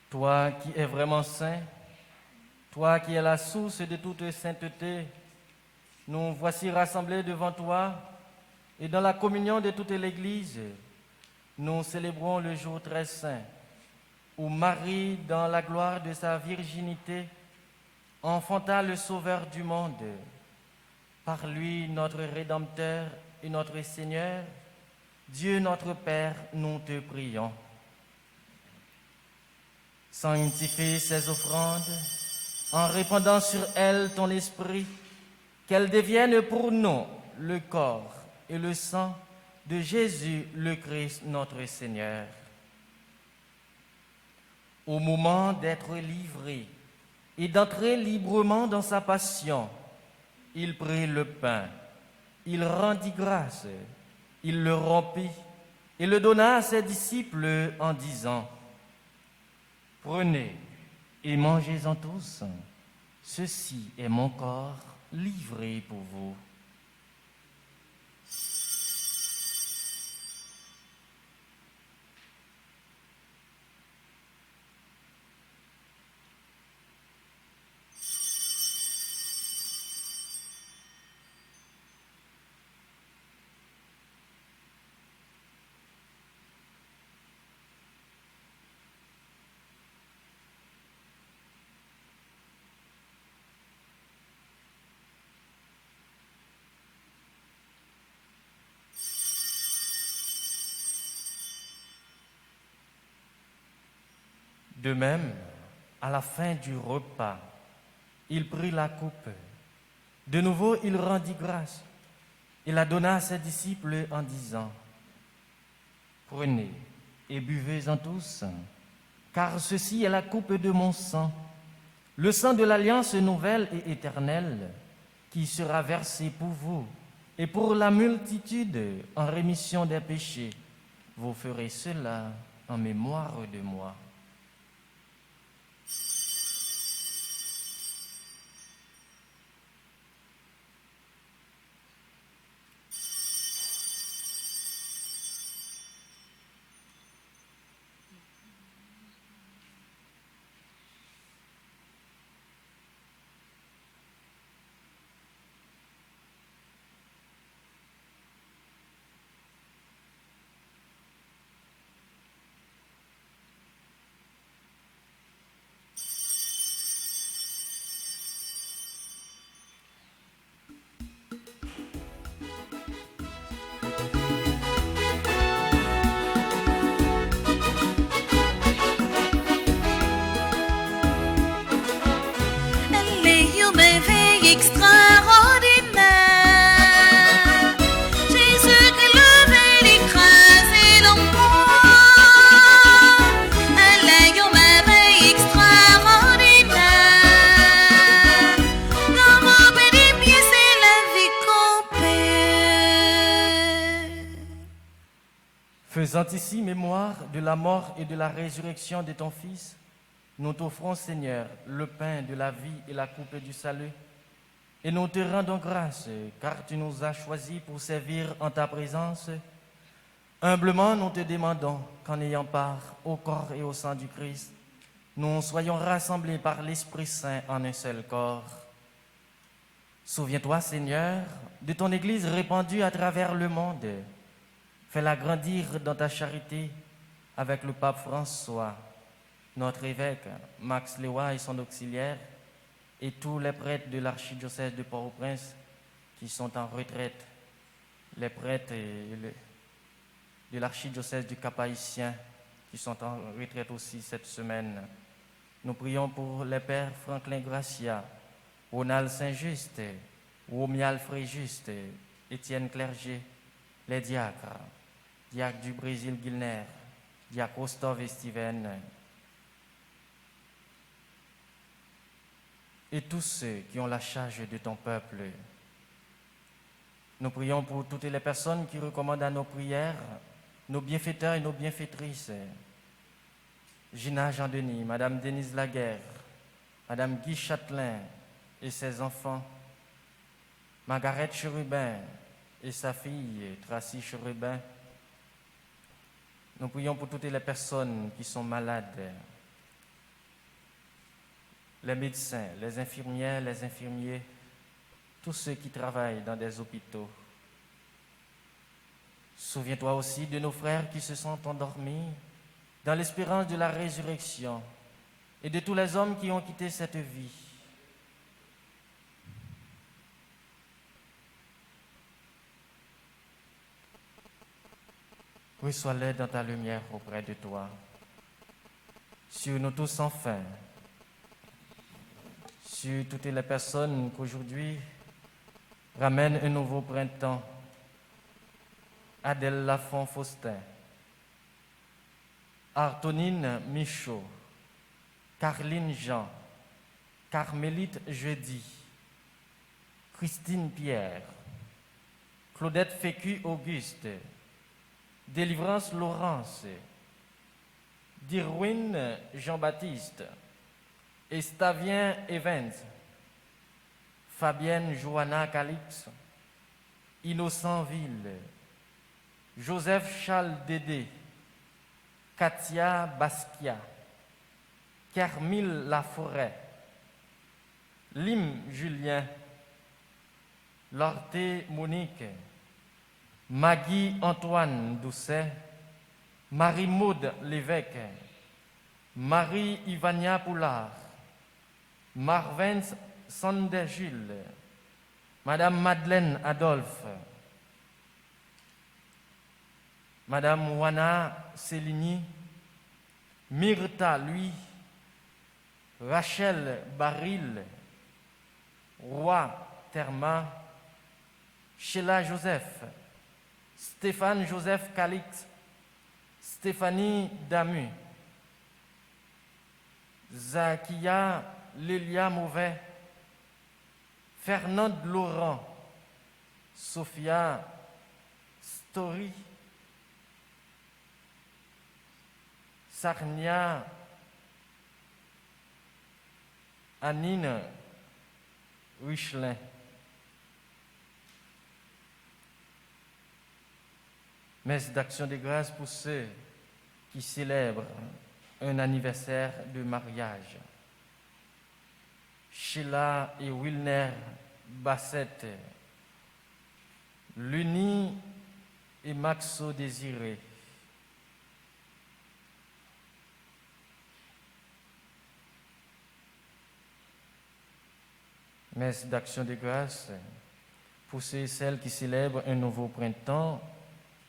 Toi qui es vraiment saint, toi qui es la source de toute sainteté, nous voici rassemblés devant toi et dans la communion de toute l'Église, nous célébrons le jour très saint où Marie, dans la gloire de sa virginité, enfanta le Sauveur du monde. Par lui, notre Rédempteur et notre Seigneur, Dieu notre Père, nous te prions. Sanctifie ces offrandes en répandant sur elles ton esprit, qu'elles deviennent pour nous le corps et le sang de Jésus le Christ notre Seigneur. Au moment d'être livré et d'entrer librement dans sa passion, il prit le pain, il rendit grâce, il le rompit et le donna à ses disciples en disant: Prenez et mangez-en tous, ceci est mon corps livré pour vous. De même, à la fin du repas, il prit la coupe. De nouveau, il rendit grâce. Il la donna à ses disciples en disant, « Prenez et buvez-en tous, car ceci est la coupe de mon sang, le sang de l'alliance nouvelle et éternelle, qui sera versé pour vous et pour la multitude en rémission des péchés. Vous ferez cela en mémoire de moi. » Elle est une merveille extraordinaire. Jésus qui levait l'écrasé dans moi. Elle est une merveille extraordinaire. Dans mon petit pied, c'est la vie qu'on perd. Faisant ici mémoire de la mort et de la résurrection de ton Fils, nous t'offrons, Seigneur, le pain de la vie et la coupe du salut. Et nous te rendons grâce, car tu nous as choisis pour servir en ta présence. Humblement, nous te demandons qu'en ayant part au corps et au sang du Christ, nous soyons rassemblés par l'Esprit Saint en un seul corps. Souviens-toi, Seigneur, de ton Église répandue à travers le monde. Fais-la grandir dans ta charité avec le pape François, notre évêque Max Lewa et son auxiliaire, et tous les prêtres de l'archidiocèse de Port-au-Prince qui sont en retraite, les prêtres de l'archidiocèse du Cap-Haïtien qui sont en retraite aussi cette semaine. Nous prions pour les pères Franklin Gracia, Ronald Saint-Just, Romial Fréjuste, Étienne Clerget, les diacres, diacre du Brésil Guilner, diacre Ostov et Steven, et tous ceux qui ont la charge de ton peuple. Nous prions pour toutes les personnes qui recommandent à nos prières, nos bienfaiteurs et nos bienfaitrices. Gina Jean-Denis, Madame Denise Laguerre, Madame Guy Châtelain et ses enfants, Margaret Cherubin et sa fille Tracy Cherubin. Nous prions pour toutes les personnes qui sont malades, les médecins, les infirmières, les infirmiers, tous ceux qui travaillent dans des hôpitaux. Souviens-toi aussi de nos frères qui se sont endormis dans l'espérance de la résurrection et de tous les hommes qui ont quitté cette vie. Reçois-les dans ta lumière auprès de toi. Sur nous tous enfin, sur toutes les personnes qu'aujourd'hui ramènent un nouveau printemps. Adèle Lafont-Faustin, Artonine Michaud, Carline Jean, Carmélite Jeudi, Christine Pierre, Claudette Fécu Auguste, Délivrance Laurence, Dirwin Jean-Baptiste, Estavien Evans, Fabienne Johanna Calix, Innocent Ville, Joseph Charles Dédé, Katia Basquiat, Carmille Laforêt, Lim Julien, Lorté Monique, Maggie Antoine Doucet, Marie-Maude Lévesque, Marie-Ivania Poulard, Marvin Sander Jules, Madame Madeleine Adolphe, Madame Wana Céligny, Myrta Louis, Rachel Baril, Roi Therma, Sheila Joseph, Stéphane Joseph Calix, Stéphanie Damu, Zakia Lélia Mauvais, Fernande Laurent, Sophia Story, Sarnia Anine Richelin. Messe d'action de grâce pour ceux qui célèbrent un anniversaire de mariage. Sheila et Wilner Bassette, Luni et Maxo Désiré. Messe d'action de grâce pour ceux et celles qui célèbrent un nouveau printemps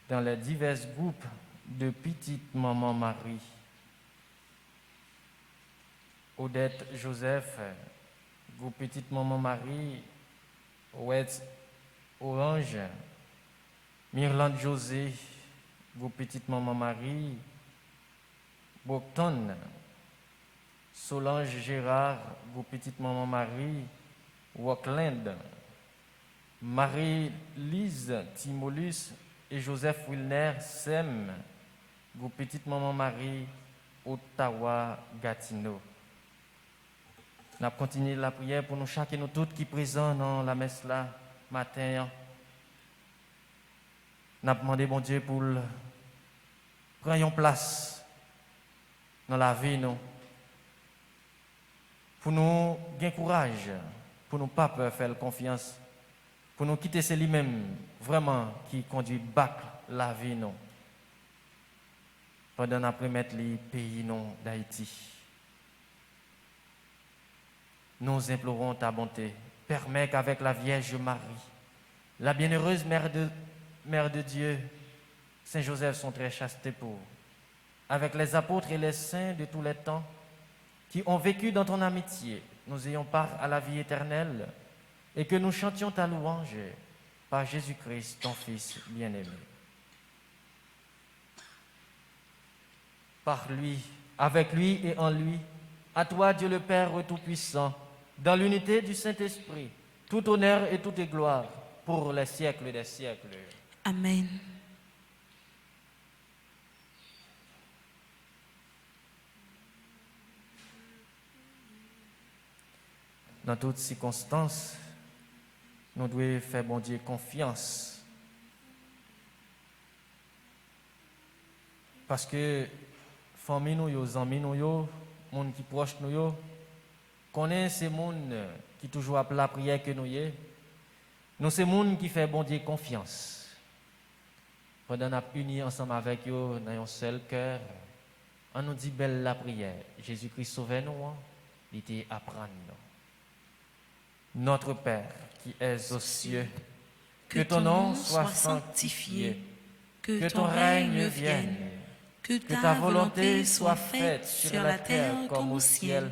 dans les divers groupes de Petite Maman Marie. Odette Joseph, groupe Petite Maman Marie, Ouest Orange, Myrlande José, groupe Petite Maman Marie, Bocton, Solange Gérard, groupe Petite Maman Marie, Walkland, Marie-Lise Timolus et Joseph Wilner Sem, groupe Petite Maman Marie, Ottawa, Gatineau. Nous avons continué la prière pour nous, chacun et nous toutes qui présents dans la messe là, matin. Nous avons demandé, bon Dieu, pour prendre place dans la vie, nous. Pour nous gagner courage, pour nous pas peur faire confiance, pour nous quitter c'est lui-même, vraiment, qui conduit back la vie, nous. Pendant après mettre les pays, nous, d'Haïti. Nous implorons ta bonté. Permets qu'avec la Vierge Marie, la bienheureuse Mère de Dieu, Saint Joseph, son très chaste époux, avec les apôtres et les saints de tous les temps, qui ont vécu dans ton amitié, nous ayons part à la vie éternelle, et que nous chantions ta louange par Jésus-Christ, ton Fils bien-aimé. Par lui, avec lui et en lui, à toi, Dieu le Père Tout-Puissant, dans l'unité du Saint-Esprit, tout honneur et toute gloire pour les siècles des siècles. Amen. Dans toutes circonstances, nous devons faire, bon Dieu, confiance. Parce que, famille nous, amis nous, monde qui proche nous, connaît ces monde qui toujours appellent la prière que nous y est. Nous, c'est monde qui fait, bon Dieu, confiance. Pendant nous unis ensemble avec eux, dans un seul cœur, on nous dit belle la prière. Jésus-Christ sauve nous, il était apprendre nous. Notre Père qui es aux cieux, que ton nom soit sanctifié, que ton règne vienne, que ta volonté soit faite sur la terre comme au ciel.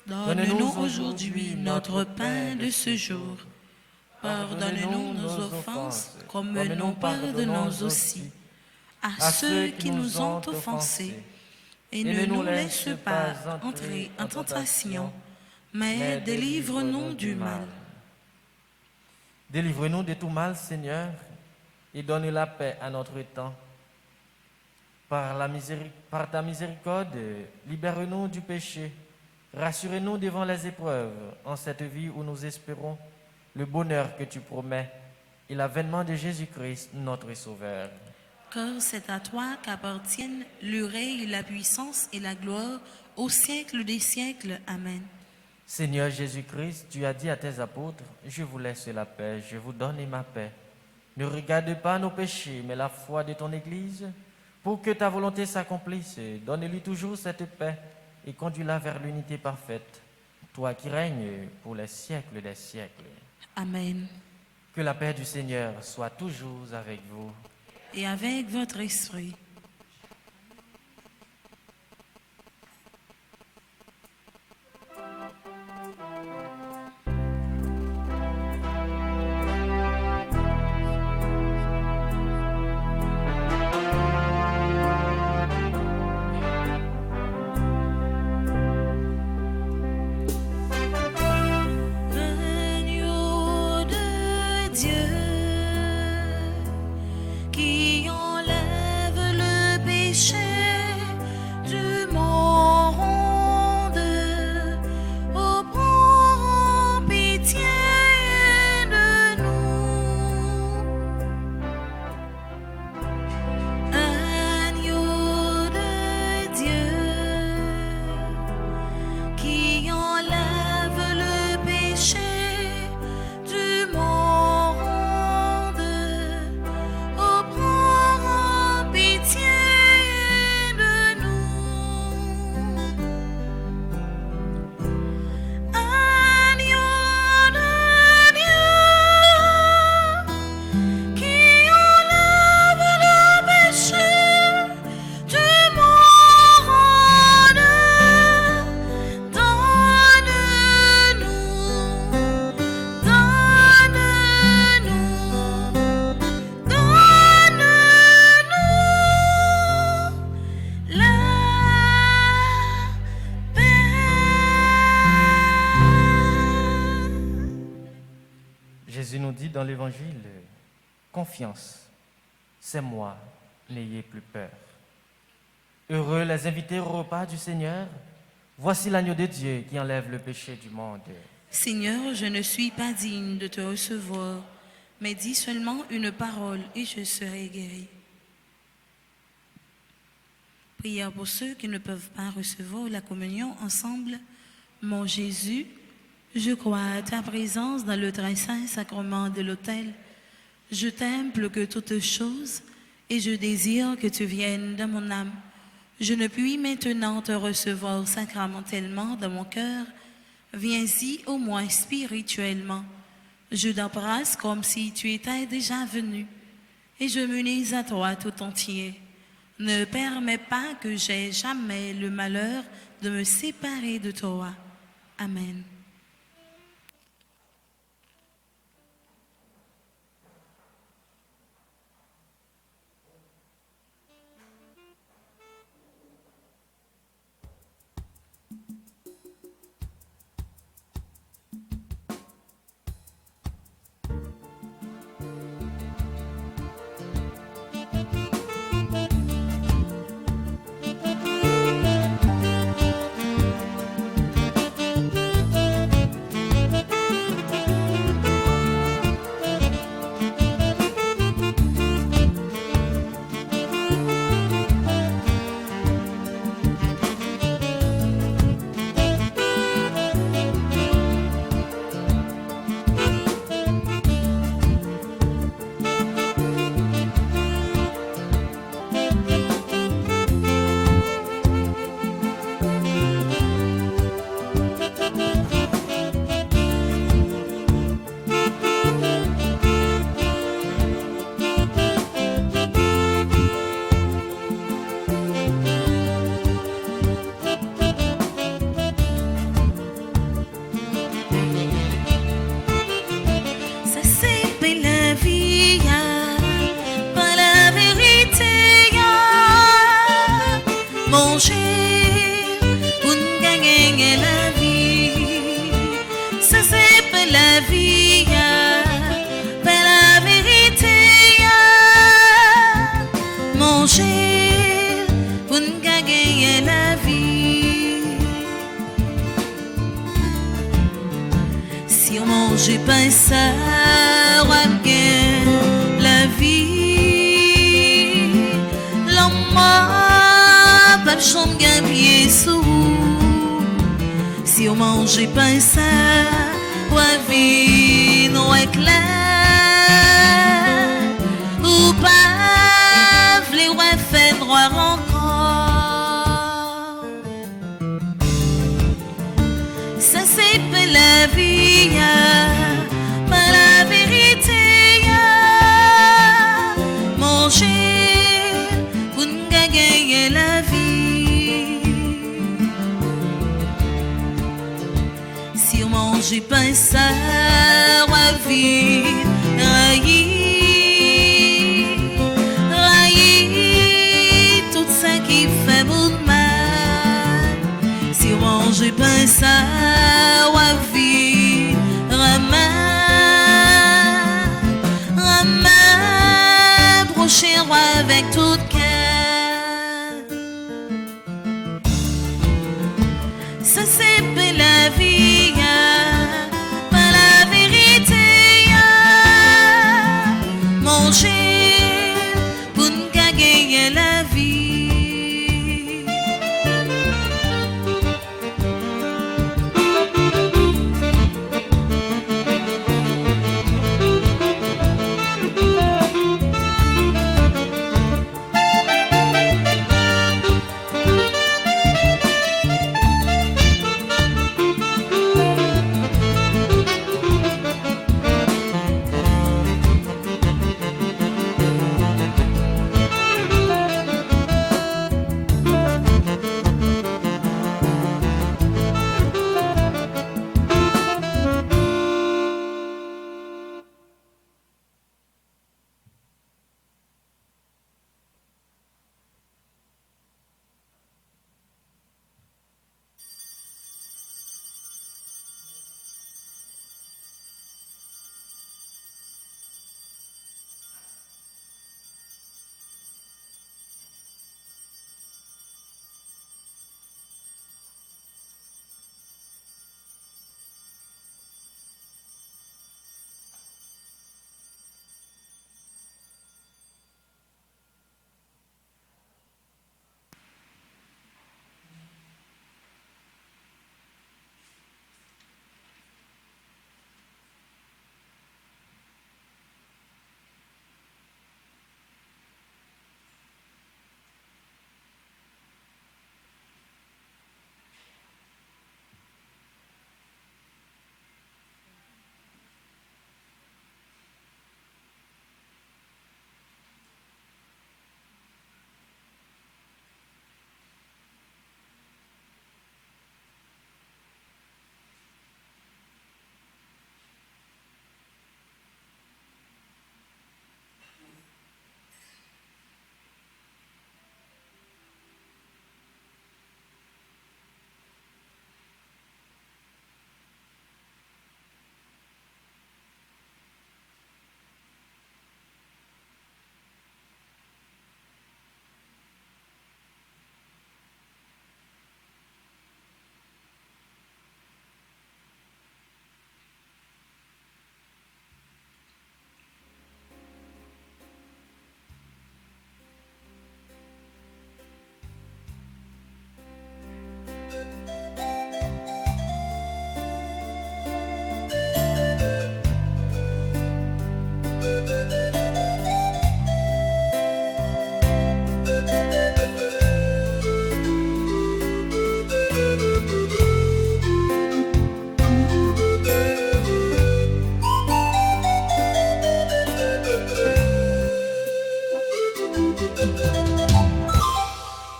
Donne-nous aujourd'hui notre pain de ce jour. Pardonne-nous nos offenses, comme nous pardonnons aussi à ceux qui nous ont offensés. Et ne nous laisse pas entrer en tentation, mais délivre-nous du mal. Délivre-nous de tout mal, Seigneur, et donne la paix à notre temps. Par ta miséricorde, libère-nous du péché. Rassure-nous devant les épreuves, en cette vie où nous espérons le bonheur que tu promets et l'avènement de Jésus-Christ, notre Sauveur. Car c'est à toi qu'appartiennent le règne, la puissance et la gloire au siècle des siècles. Amen. Seigneur Jésus-Christ, tu as dit à tes apôtres, je vous laisse la paix, je vous donne ma paix. Ne regarde pas nos péchés, mais la foi de ton Église, pour que ta volonté s'accomplisse. Donne-lui toujours cette paix et conduis-la vers l'unité parfaite, toi qui règnes pour les siècles des siècles. Amen. Que la paix du Seigneur soit toujours avec vous. Et avec votre esprit. péchés du monde. Oh, prends pitié de nous. Agneau de Dieu qui enlève le péché du monde. Oh, prends pitié de nous. Agneau de Dieu qui enlève le péché du monde. Donne-nous la paix. Jésus nous dit dans l'Évangile, confiance, c'est moi, n'ayez plus peur. Heureux les invités au repas du Seigneur, voici l'agneau de Dieu qui enlève le péché du monde. Seigneur, je ne suis pas digne de te recevoir, mais dis seulement une parole et je serai guéri. Prière pour ceux qui ne peuvent pas recevoir la communion ensemble. Mon Jésus, je crois à ta présence dans le très saint sacrement de l'autel. Je t'aime plus que toutes choses et je désire que tu viennes dans mon âme. Je ne puis maintenant te recevoir sacramentellement dans mon cœur. Viens-y au moins spirituellement. Je t'embrasse comme si tu étais déjà venu et je m'unis à toi tout entier. Ne permets pas que j'aie jamais le malheur de me séparer de toi. Amen. J'ai pensé à la vie, l'homme pas chambre gain pied sous. Si on mange, j'ai pensé à la vie, non éclair, ou pas, les ouais fait droit encore. Ça c'est pas la vie. Pas la vérité, manger pour nous gagner la vie. Si on mange pas ça, on va vivre railler tout ça qui fait beaucoup de mal. Si on mange pas ça, on va vivre prochain roi avec tout cœur.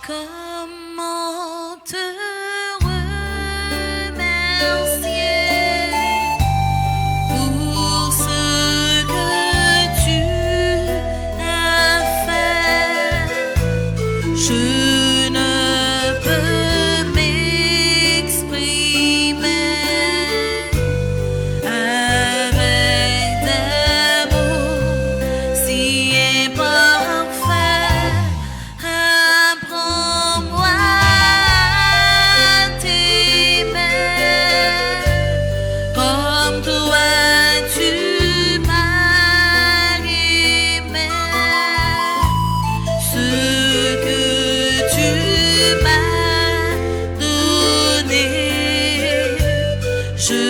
Comment te remercier pour ce que tu as fait? Je ne peux m'exprimer avec des mots si imparfaits. Apprends-moi à t'aimer comme toi tu m'as aimé. Ce que tu m'as donné, je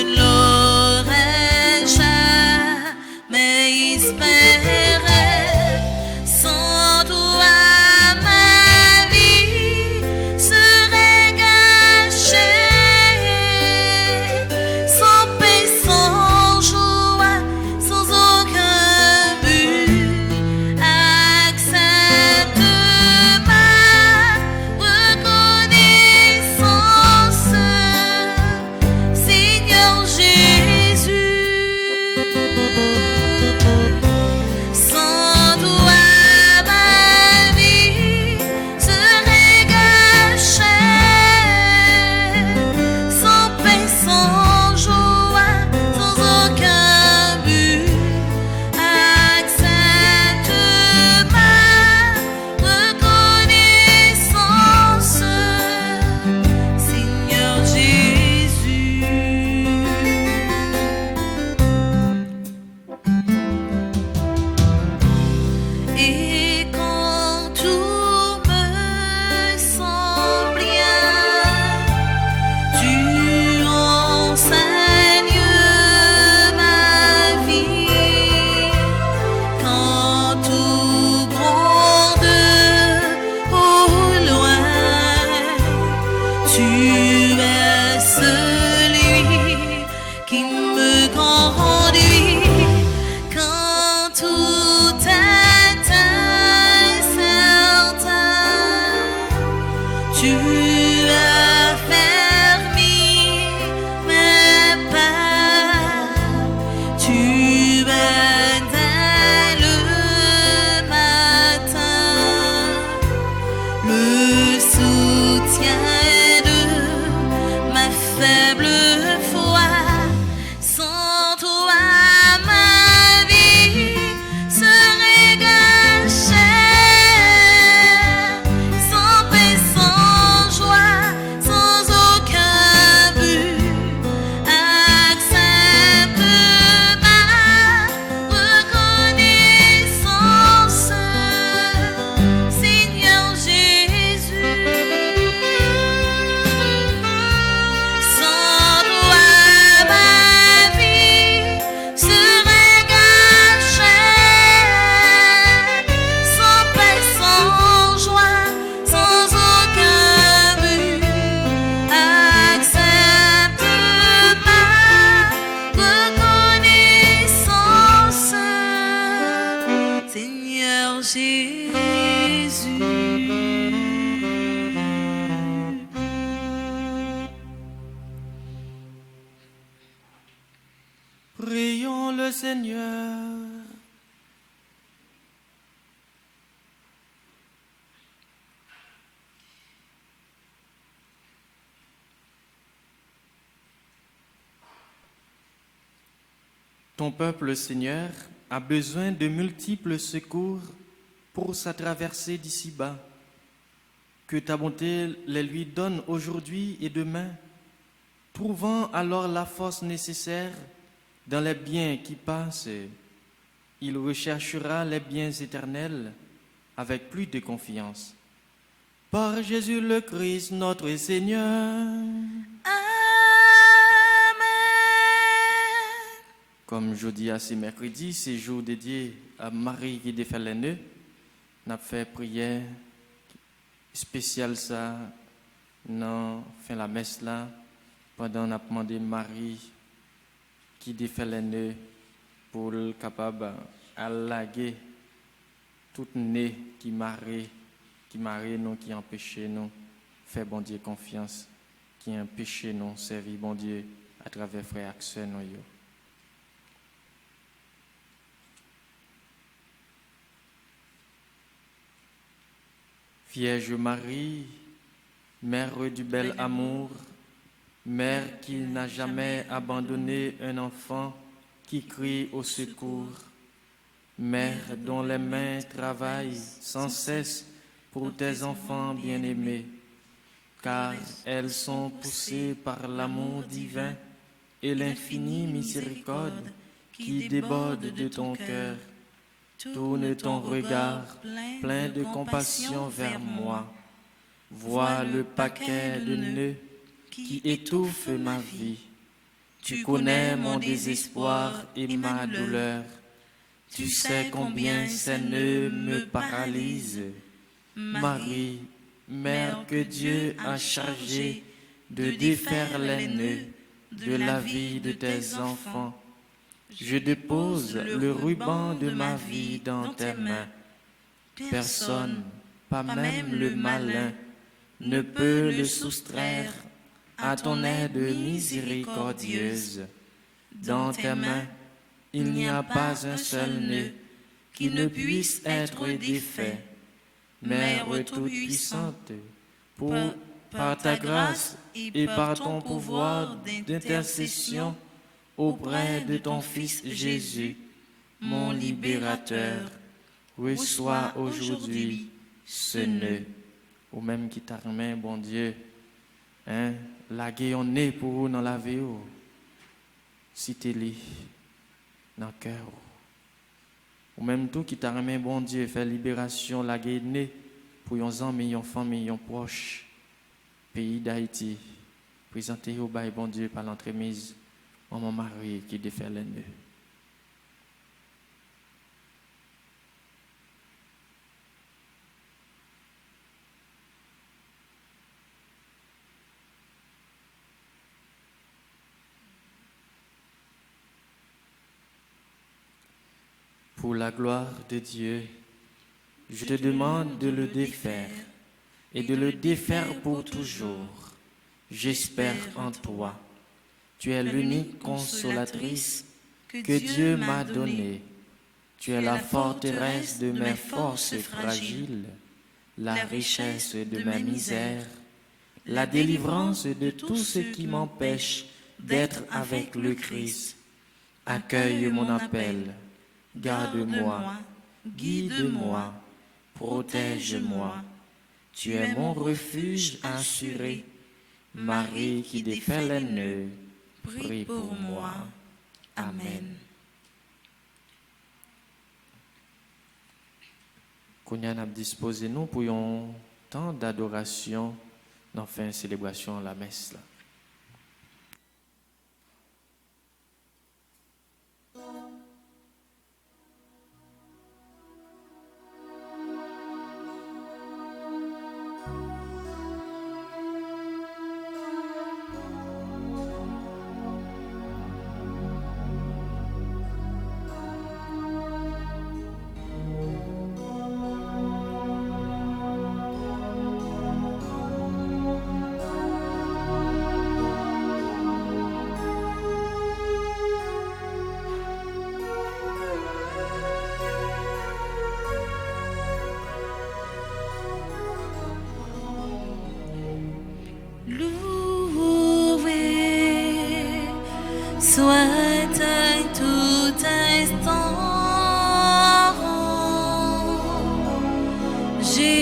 ne l'aurais jamais espéré. Sans toi, ma vie serait gâchée. Sans paix, sans joie, sans aucun but. Accepte ma reconnaissance, Seigneur Jésus. Sans toi, ma vie serait gâchée. Sans paix, sans joie, sans aucun but. Accepte ma reconnaissance, Seigneur Jésus. Et quand tout me semble bien, tu enseignes ma vie. Quand tout gronde au loin, tu es celui qui me conduit. Quand tout est incertain, tu as fermé mes pas. Tu es dès le matin le soutien de ma faible foi. Sans toi, ma vie serait gâchée. Sans paix, sans joie, sans aucun but. Accepte ma reconnaissance, Seigneur Jésus. Sans toi, ma vie serait gâchée. Sans paix, sans joie, sans aucun but. Accepte ma reconnaissance, Seigneur Jésus. Prions le Seigneur. Ton peuple, Seigneur, a besoin de multiples secours pour sa traversée d'ici-bas. Que ta bonté les lui donne aujourd'hui et demain, trouvant alors la force nécessaire dans les biens qui passent. Il recherchera les biens éternels avec plus de confiance. Par Jésus le Christ, notre Seigneur. Amen. Comme jeudi à ce mercredi, c'est jour dédié à Marie qui défait les nœuds. On a fait prière spéciale ça, non, fin la messe là, pendant on a demandé Marie qui défait les nœuds pour le capable à laguer toute nez qui marre nous, qui empêche nous faire bon Dieu confiance, qui empêche nous servir bon Dieu à travers frères et sœurs nous. Vierge Marie, Mère du bel amour, Mère qui n'a jamais abandonné un enfant qui crie au secours, Mère dont les mains travaillent sans cesse pour tes enfants bien-aimés, car elles sont poussées par l'amour divin et l'infinie miséricorde qui déborde de ton cœur. Tourne ton regard plein de compassion vers moi. Vois le paquet de nœuds qui étouffe ma vie. Tu connais mon désespoir et ma douleur. Tu sais combien ces nœuds me paralysent. Marie, Mère que Dieu a chargée de défaire les nœuds de la vie de tes enfants, je dépose le ruban de ma vie dans tes mains. Personne, pas même le malin, ne peut le soustraire à ton aide miséricordieuse. Dans tes mains, il n'y a pas un seul nœud qui ne puisse être défait. Mère toute-puissante, par ta grâce et par ton pouvoir d'intercession auprès de ton Fils Jésus, mon libérateur, reçois aujourd'hui ce nœud, ou même qui t'a remis, bon Dieu, la guéon nez pour vous dans la vie, si t'es li, dans le cœur, ou même tout qui t'a remis, bon Dieu, fait libération, la guéon nez pour yon amis, yon famille, yon proche, pays d'Haïti, présentez au bail, bon Dieu, par l'entremise, mon mari qui défait les nœuds. Pour la gloire de Dieu, je te demande de le défaire et de le défaire pour toujours. J'espère en toi. Tu es l'unique consolatrice que Dieu m'a donnée. Tu es la forteresse de mes forces fragiles, la richesse de mes misères, la délivrance de tout ce qui m'empêche d'être avec le Christ. Accueille mon appel, garde-moi, guide-moi, protège-moi. Tu es mon refuge assuré, Marie qui défait les nœuds. Prie pour moi. Amen. Kounya n'a disposé nous pour un temps d'adoration dans fin de célébration la messe là. Soit à tout instant, Jésus,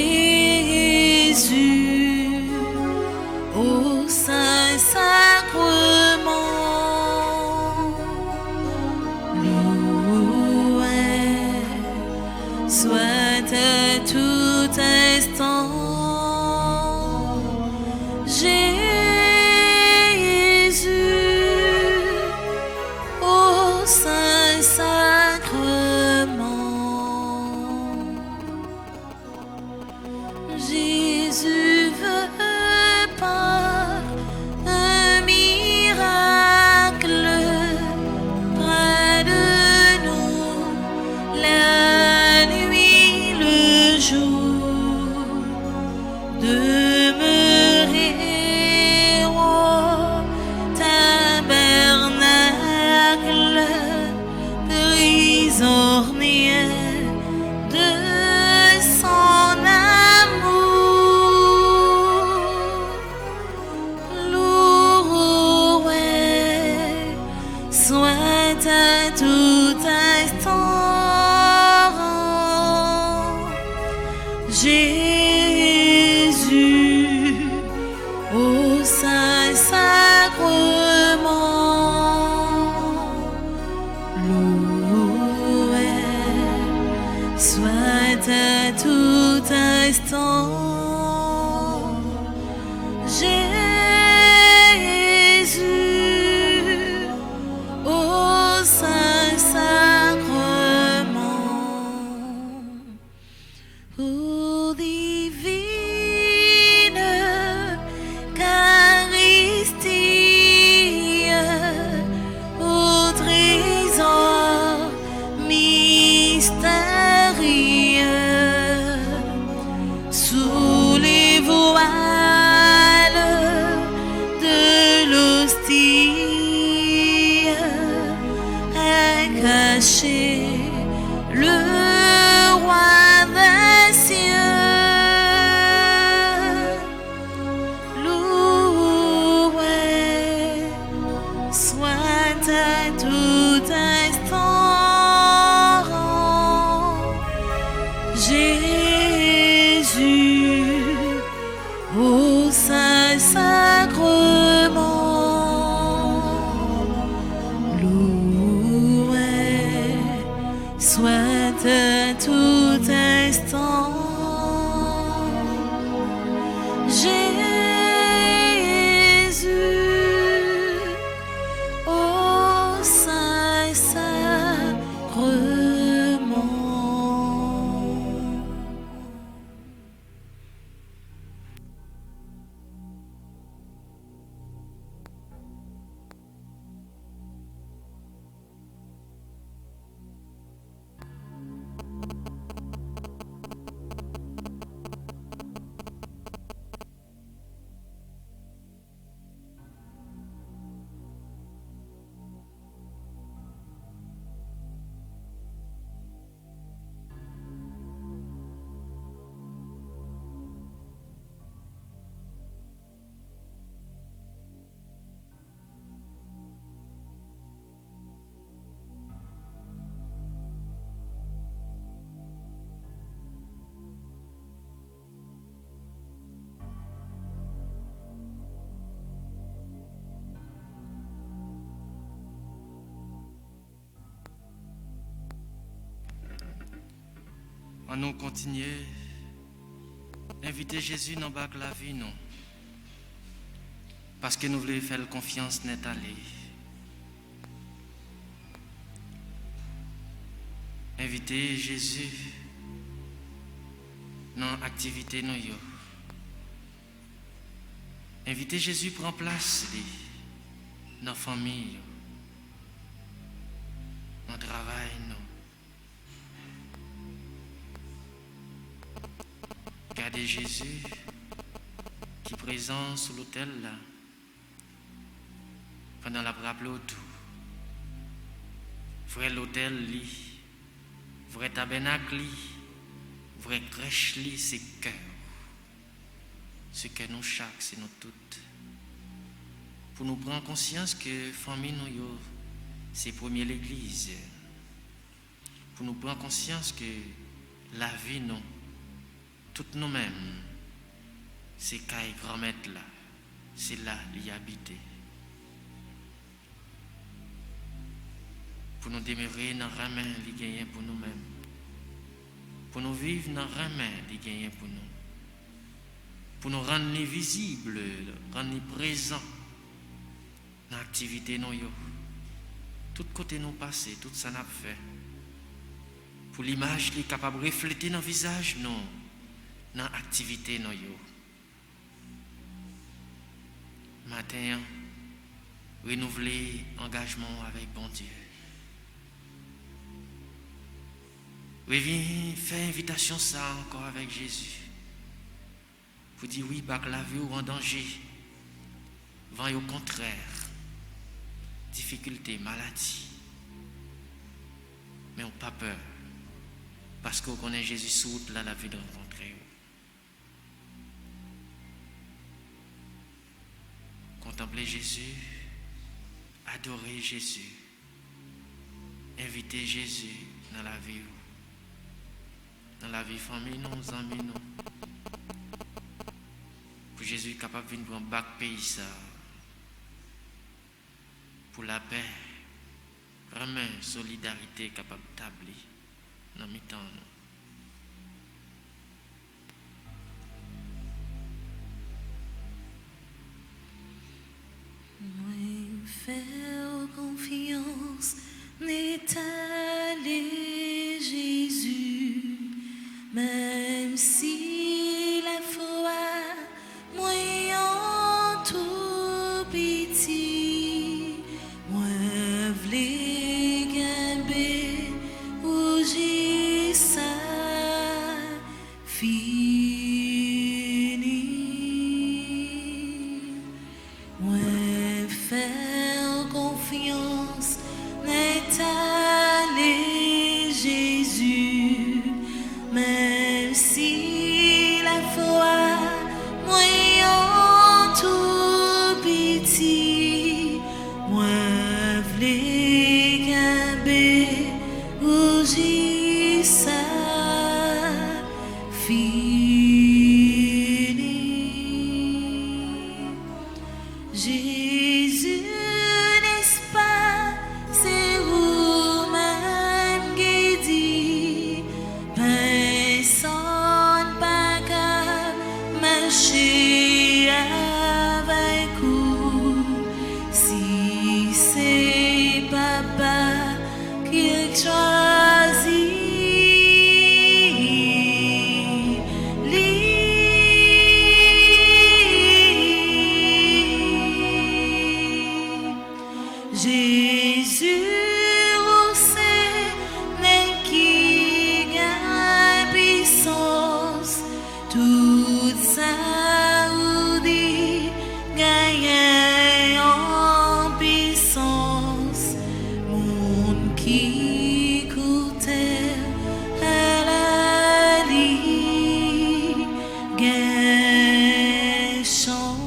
au Saint-Sacrement, loué, soit à tout instant, Jésus. Jésus veut par un miracle près de nous la nuit, le au Saint-Sacrement, loué soit à tout instant Jésus, au Saint-Sacrement, ô divine Eucharistie, au trésor mystérieux, sous les voiles de l'hostie est caché le roi des cieux. Loué soit à tout instant Jésus, au Saint-Sacrement, loué soit à tout instant Jésus, au Saint-Sacrement. On nous continue inviter Jésus dans la vie, non. Parce que nous voulons faire confiance net aller. Inviter Jésus dans l'activité nous yo. Inviter Jésus prend place dans la famille, dans le travail, non. Regardez Jésus qui est présent sous l'autel là, pendant la rappel autour. Vrai l'autel li, vrai tabernacle li, vrai crèche li, c'est cœur. Ce que nous chaque, c'est nous toutes. Pour nous prendre conscience que famille nous yo, c'est premier l'église. Pour nous prendre conscience que la vie non, toutes nous-mêmes, c'est qu'à grand-mère là, c'est là l'y habiter. Pour nous demeurer dans la main, l'y gagner pour nous-mêmes. Pour nous vivre dans la main, l'y gagner pour nous. Pour nous rendre visibles, rendre présents dans l'activité nous yo. Tout côté nous passer, tout ça n'a fait. Pour l'image qui est capable de refléter dans le visage, non. Dans l'activité no yo. Matin, renouveler engagement avec bon Dieu. Reviens faire invitation ça encore avec Jésus. Pour dire oui, bac la vie ou en danger. Vent au contraire. Difficulté, maladie. Mais on n'a pas peur. Parce qu'on connaît Jésus sous là la vie de rencontrer. Contempler Jésus, adorer Jésus, inviter Jésus dans la vie famille, nos amis, nous. Jésus est capable de venir pour un bac pays ça, pour la paix, vraiment solidarité capable d'établir dans le temps. Moi, faire confiance, n'est allé Jésus, même si la foi, moi en tout petit, moi v'lais gamber ou j'ai ça fini. Moi faire confiance, n'est allé Jésus, même si la foi, moi en tout petit, moi v'lais gamber ou j'ai ça fini. Jésus, n'est-ce pas, c'est vous-même qui dit, personne pas capable marcher avec vous, si c'est papa qui choisit. Jésus, vous n'est qui gagne puissance, tout ça vous dit, gagne en puissance, monde qui coûtait à la vie, gagne chance.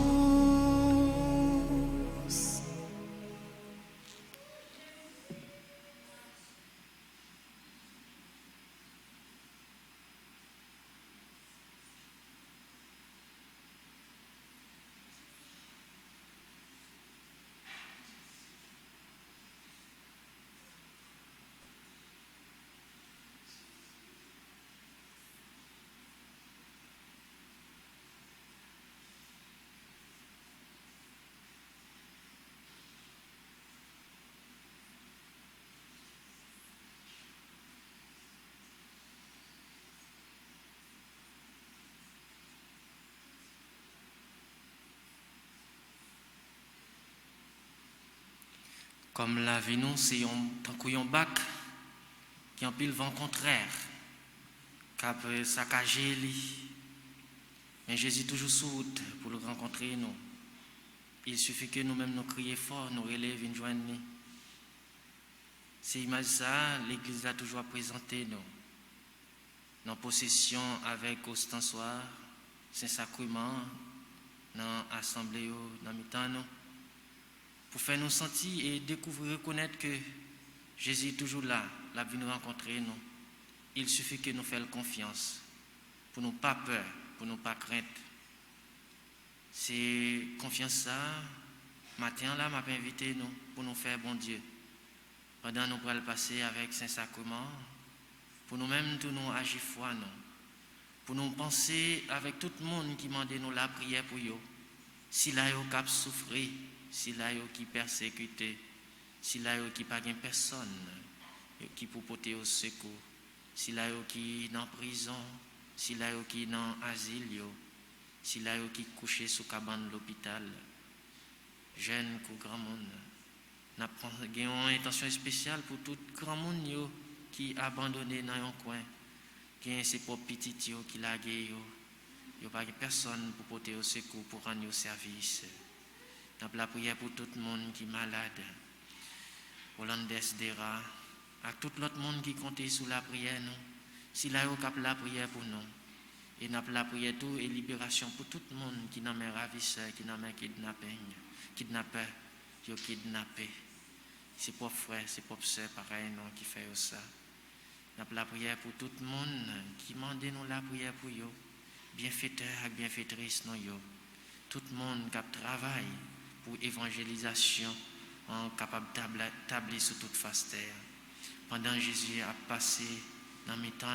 Comme la vie nous, c'est un bac qui en pile vent contraire, qui peut saccager lui. Mais Jésus toujours sous route pour le rencontrer nous. Il suffit que nous-mêmes nous crions fort, nous relève une joindre nous. C'est image ça, l'Église a toujours présenté nous. Dans possession avec ostensoir, Saint-Sacrement, dans l'assemblée, dans le temps nous. Pour faire nous sentir et découvrir, reconnaître que Jésus est toujours là, là pour nous rencontrer nous. Il suffit que nous fassions confiance, pour nous pas peur, pour nous pas crainte. C'est confiance ça, matin là, m'a invité nous pour nous faire bon Dieu. Pendant nous pourrons le passer avec Saint-Sacrement, pour nous-mêmes tout nous agir foi nous, pour nous penser avec tout le monde qui m'a nous la prière pour eux. Si là yo cap souffrir, si là yo qui persécuté, si là yo qui pas gain personne qui pour porter au secours, si là yo qui dans prison, si là yo qui dans asile yo, si là yo qui couché sous cabane de l'hôpital, jeune ou grand monde, n'a une intention spéciale pour tout grand monde yo qui abandonné dans un coin, qui a ses propres petits yo qui lagué yo. Il n'y a pas personne pour porter au secours, pour rendre au service. Nous avons la prière pour tout le monde qui est malade, pour l'Andesdera, à tout l'autre monde qui compte sur la prière. Si là, nous avons la prière pour nous. Et nous avons la prière tout et libération pour tout le monde qui n'a pas ravisseur, qui n'a pas kidnappeur, qui kidnappé. C'est propres frères, c'est propres sœurs, pareil, non, qui fait ça. Nous avons la prière pour tout le monde qui demande nous la prière pour eux. Bienfaiteur et bienfaitrice non yo. tout le monde qui travaille pour évangélisation, en capable d'établir sur toute face terre. Pendant Jésus a passé dans mes temps,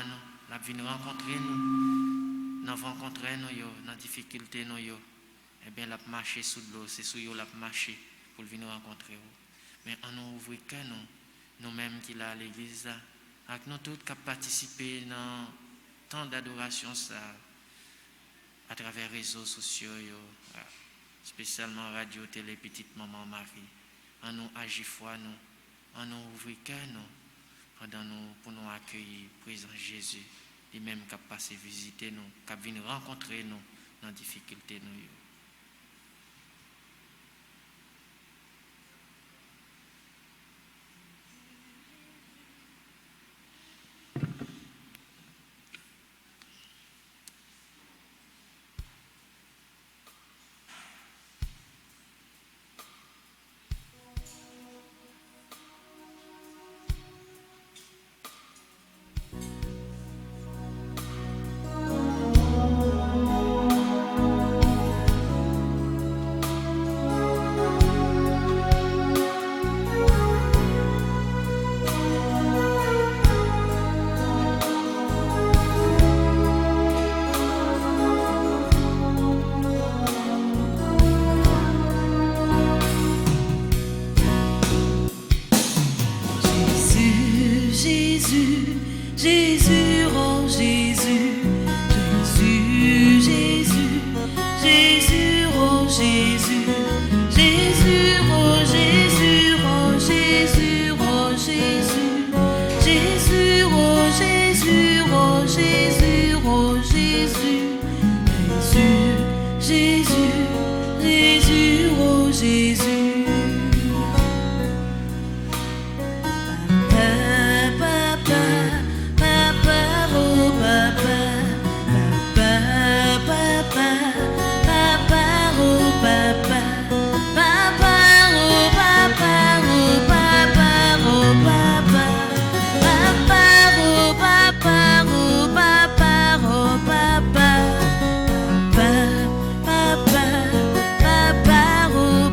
il vient rencontrer nous, dans rencontrer nous, dans difficulté nous, eh bien, il a marché sous l'eau, c'est sous l'eau qu'il a marché pour venir rencontrer vous. Mais on nous ouvre que nous-mêmes qui là à l'église, avec nous tous qui participé dans tant d'adoration ça, à travers les réseaux sociaux, spécialement radio, télé, petite maman Marie. On nous agit foi, nous, on nous ouvre que nous, pendant nous, pour nous accueillir, présent Jésus, lui-même qui a passé visiter nous, qui a venu rencontrer nous dans les difficultés nous.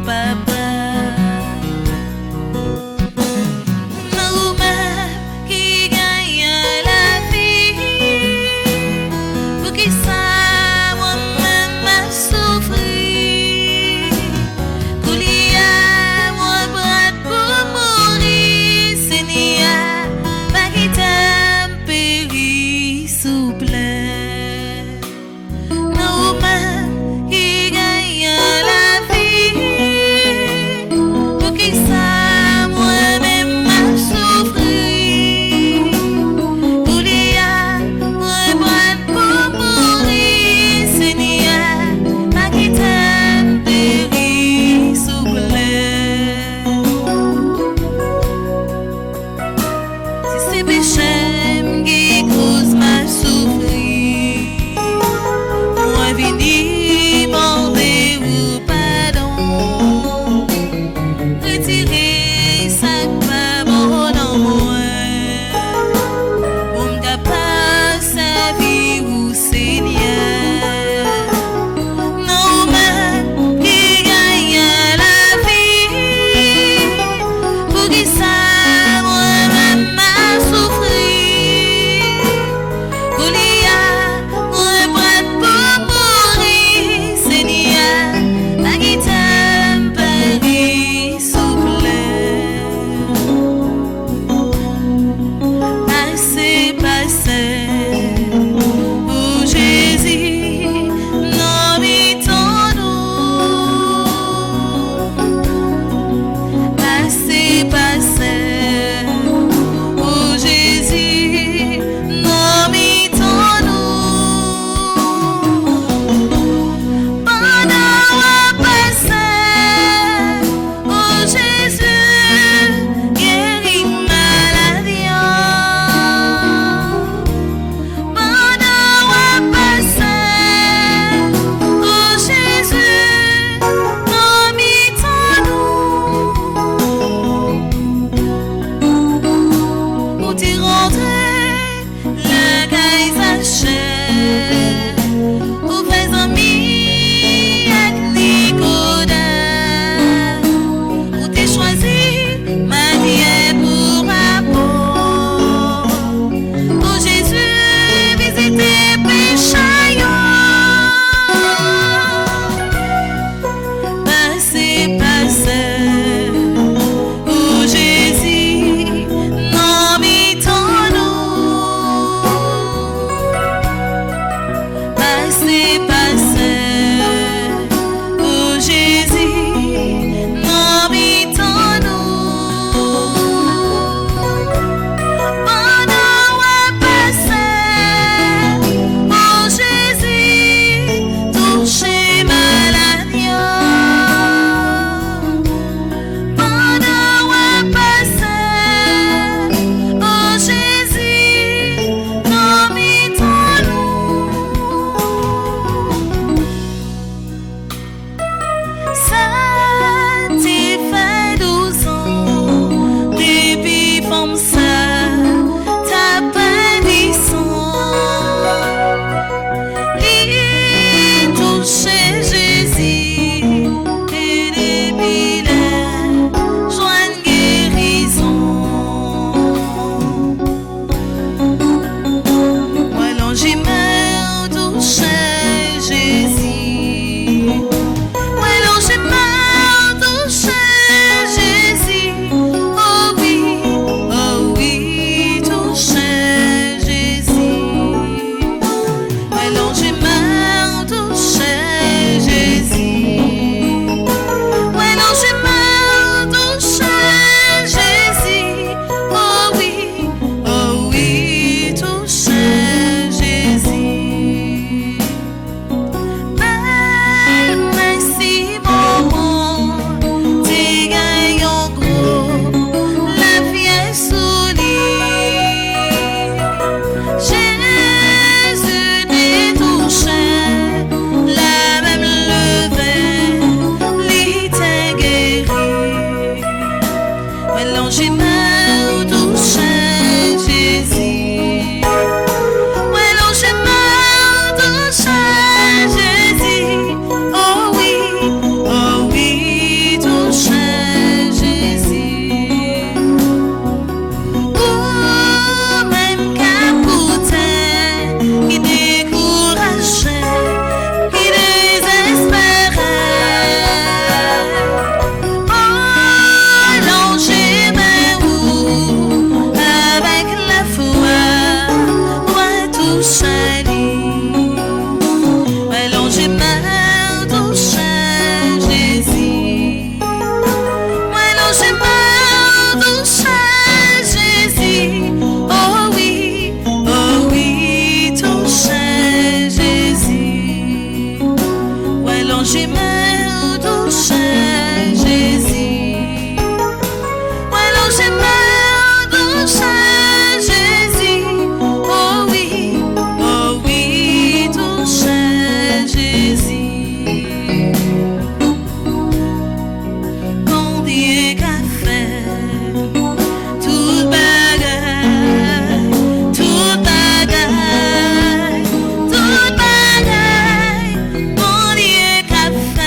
Papa, Tout bagaille, bon Dieu qu'a fait.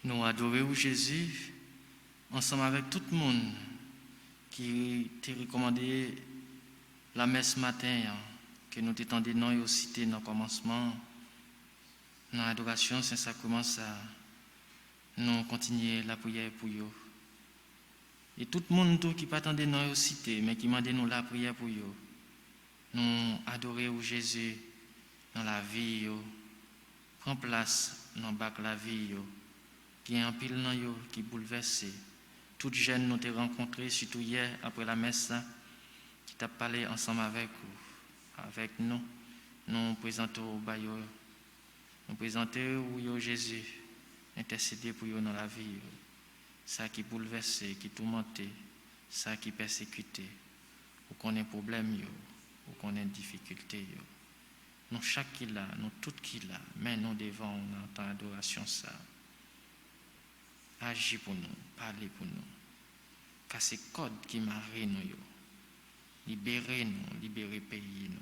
nous adorons Jésus ensemble avec tout le monde qui t'a recommandé la messe matin, que nous t'étendons non et cité dans le commencement, dans l'adoration, Saint-Sacrement, ça, nous continuons la prière pour eux. Et tout le monde qui pas attendait non et cité, mais qui m'a dit nous la prière pour eux, nous adorons Jésus dans la vie, prend place dans la vie, qui est en pile dans yo, qui bouleverse. Toutes jeunes nous t'ai rencontrés, surtout hier, après la messe, qui t'a parlé ensemble avec nous. Nous présentons au Bayo, nous présentons où Jésus, intercédé pour eux dans la vie. Ça qui bouleverse, qui tourmente, ça qui persécute, ou qu'on ait problème, ou qu'on ait difficulté. Nous chaque qui là, nous tout qui là, mais nous devons entendre adoration ça. Agis pour nous, parlez pour nous. Casser code qui marie nous, libérez nous, libérez pays nous.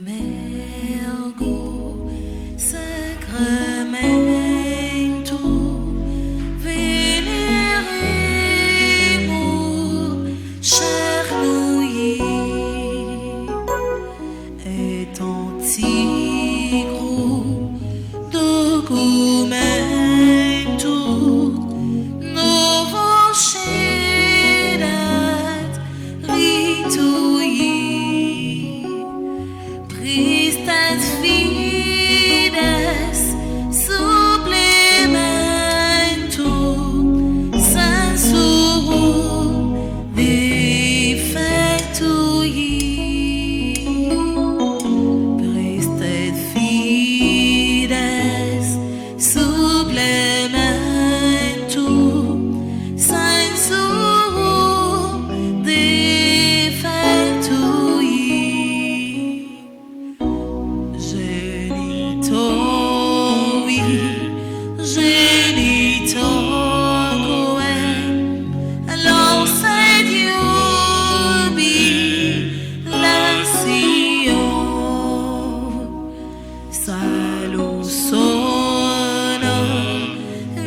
Mergo, sacramento, veneremo, charnouillet, et antico, documento, novo cedat, ritui. Christas fides supplementum sensurum defectui. Christas fides supplementum sensurum defectui.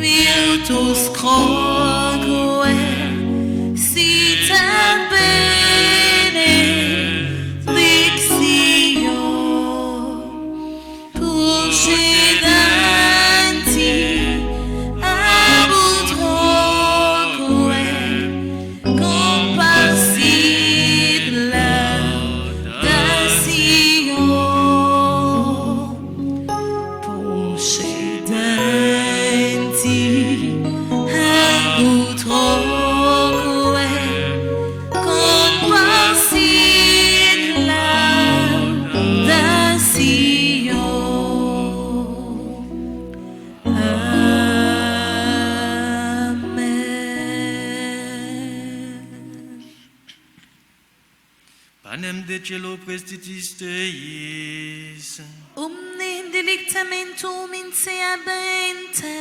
Virtus croque, sitat benedictio, purcedanti abut roque, compassit laudatio, purcedanti abut roque, compassit laudatio. Amen. Panem de cielo prestitis Teis, Omne delictamentum in se abente.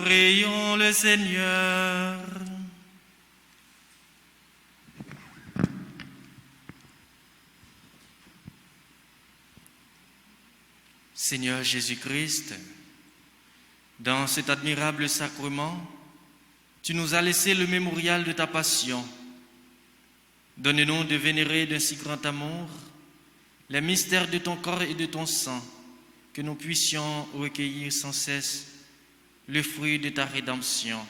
prions le Seigneur. Seigneur Jésus-Christ, dans cet admirable sacrement, tu nous as laissé le mémorial de ta passion. Donne-nous de vénérer d'un si grand amour les mystères de ton corps et de ton sang, que nous puissions recueillir sans cesse le fruit de ta rédemption.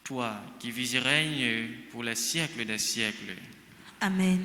Toi qui vis et règnes pour les siècles des siècles. Amen.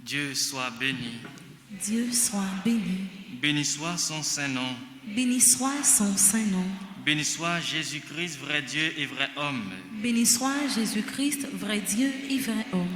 Dieu soit béni. Dieu soit béni. Béni soit son saint nom. Béni soit son saint nom. Béni soit Jésus-Christ, vrai Dieu et vrai homme. Béni soit Jésus-Christ, vrai Dieu et vrai homme.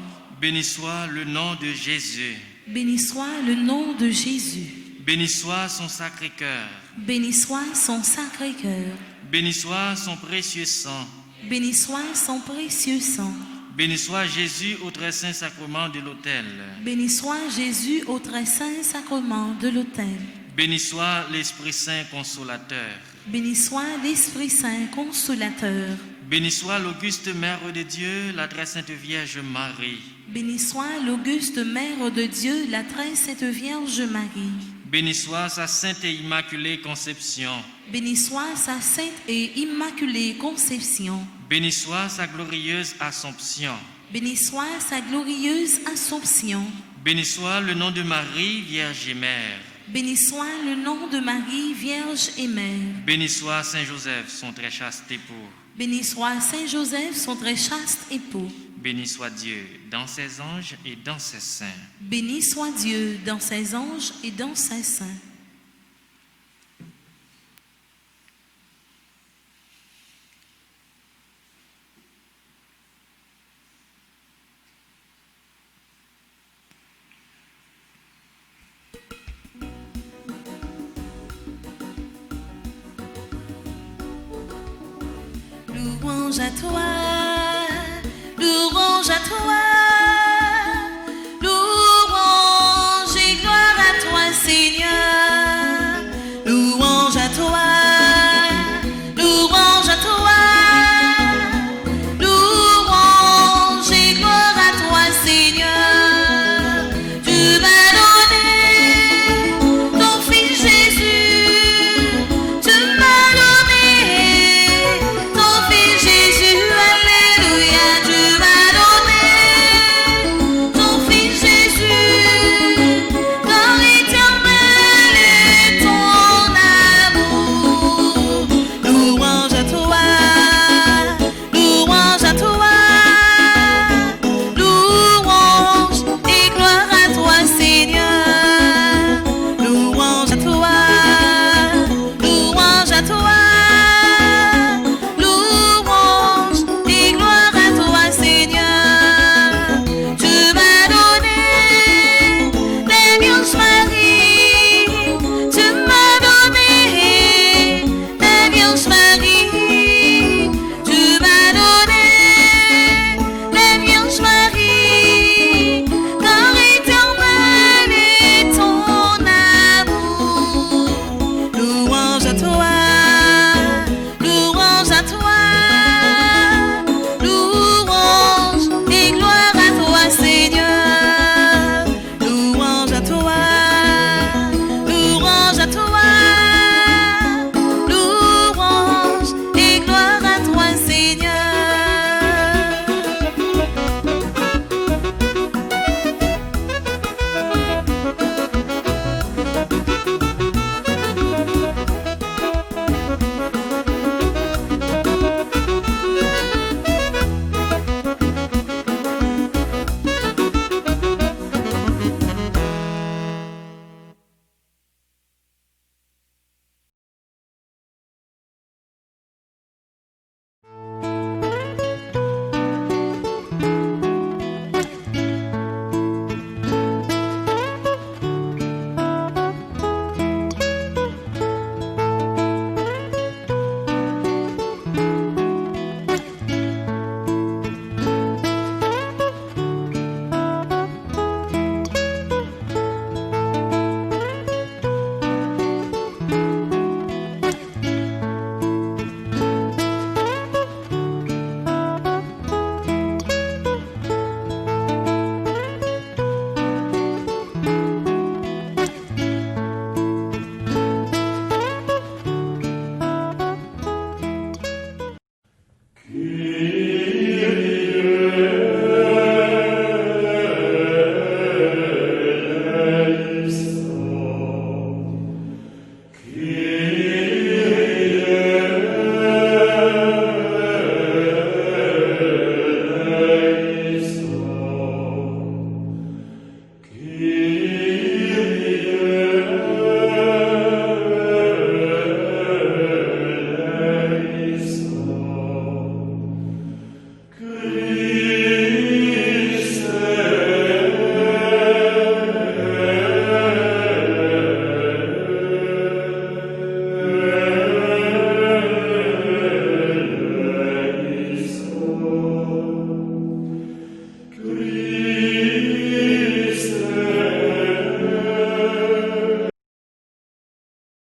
Béni soit le nom de Jésus. Béni soit le nom de Jésus. Béni soit son Sacré-Cœur. Béni soit son Sacré-Cœur. Béni soit son précieux sang. Béni soit son précieux sang. Béni soit Jésus au très saint sacrement de l'autel. Béni soit Jésus au très saint sacrement de l'autel. Béni soit l'Esprit Saint consolateur. Béni soit l'Esprit Saint consolateur. Béni soit l'auguste Mère de Dieu, la très sainte Vierge Marie. Béni soit l'auguste Mère de Dieu, la très sainte Vierge Marie. Béni soit sa sainte et immaculée conception. Béni soit sa sainte et immaculée conception. Béni soit sa glorieuse Assomption. Béni soit sa glorieuse Assomption. Béni soit le nom de Marie, Vierge et Mère. Béni soit le nom de Marie, Vierge et Mère. Béni soit Saint Joseph, son très chaste époux. Béni soit Saint Joseph, son très chaste époux. Béni soit Dieu dans ses anges et dans ses saints. Béni soit Dieu dans ses anges et dans ses saints. Louange à toi,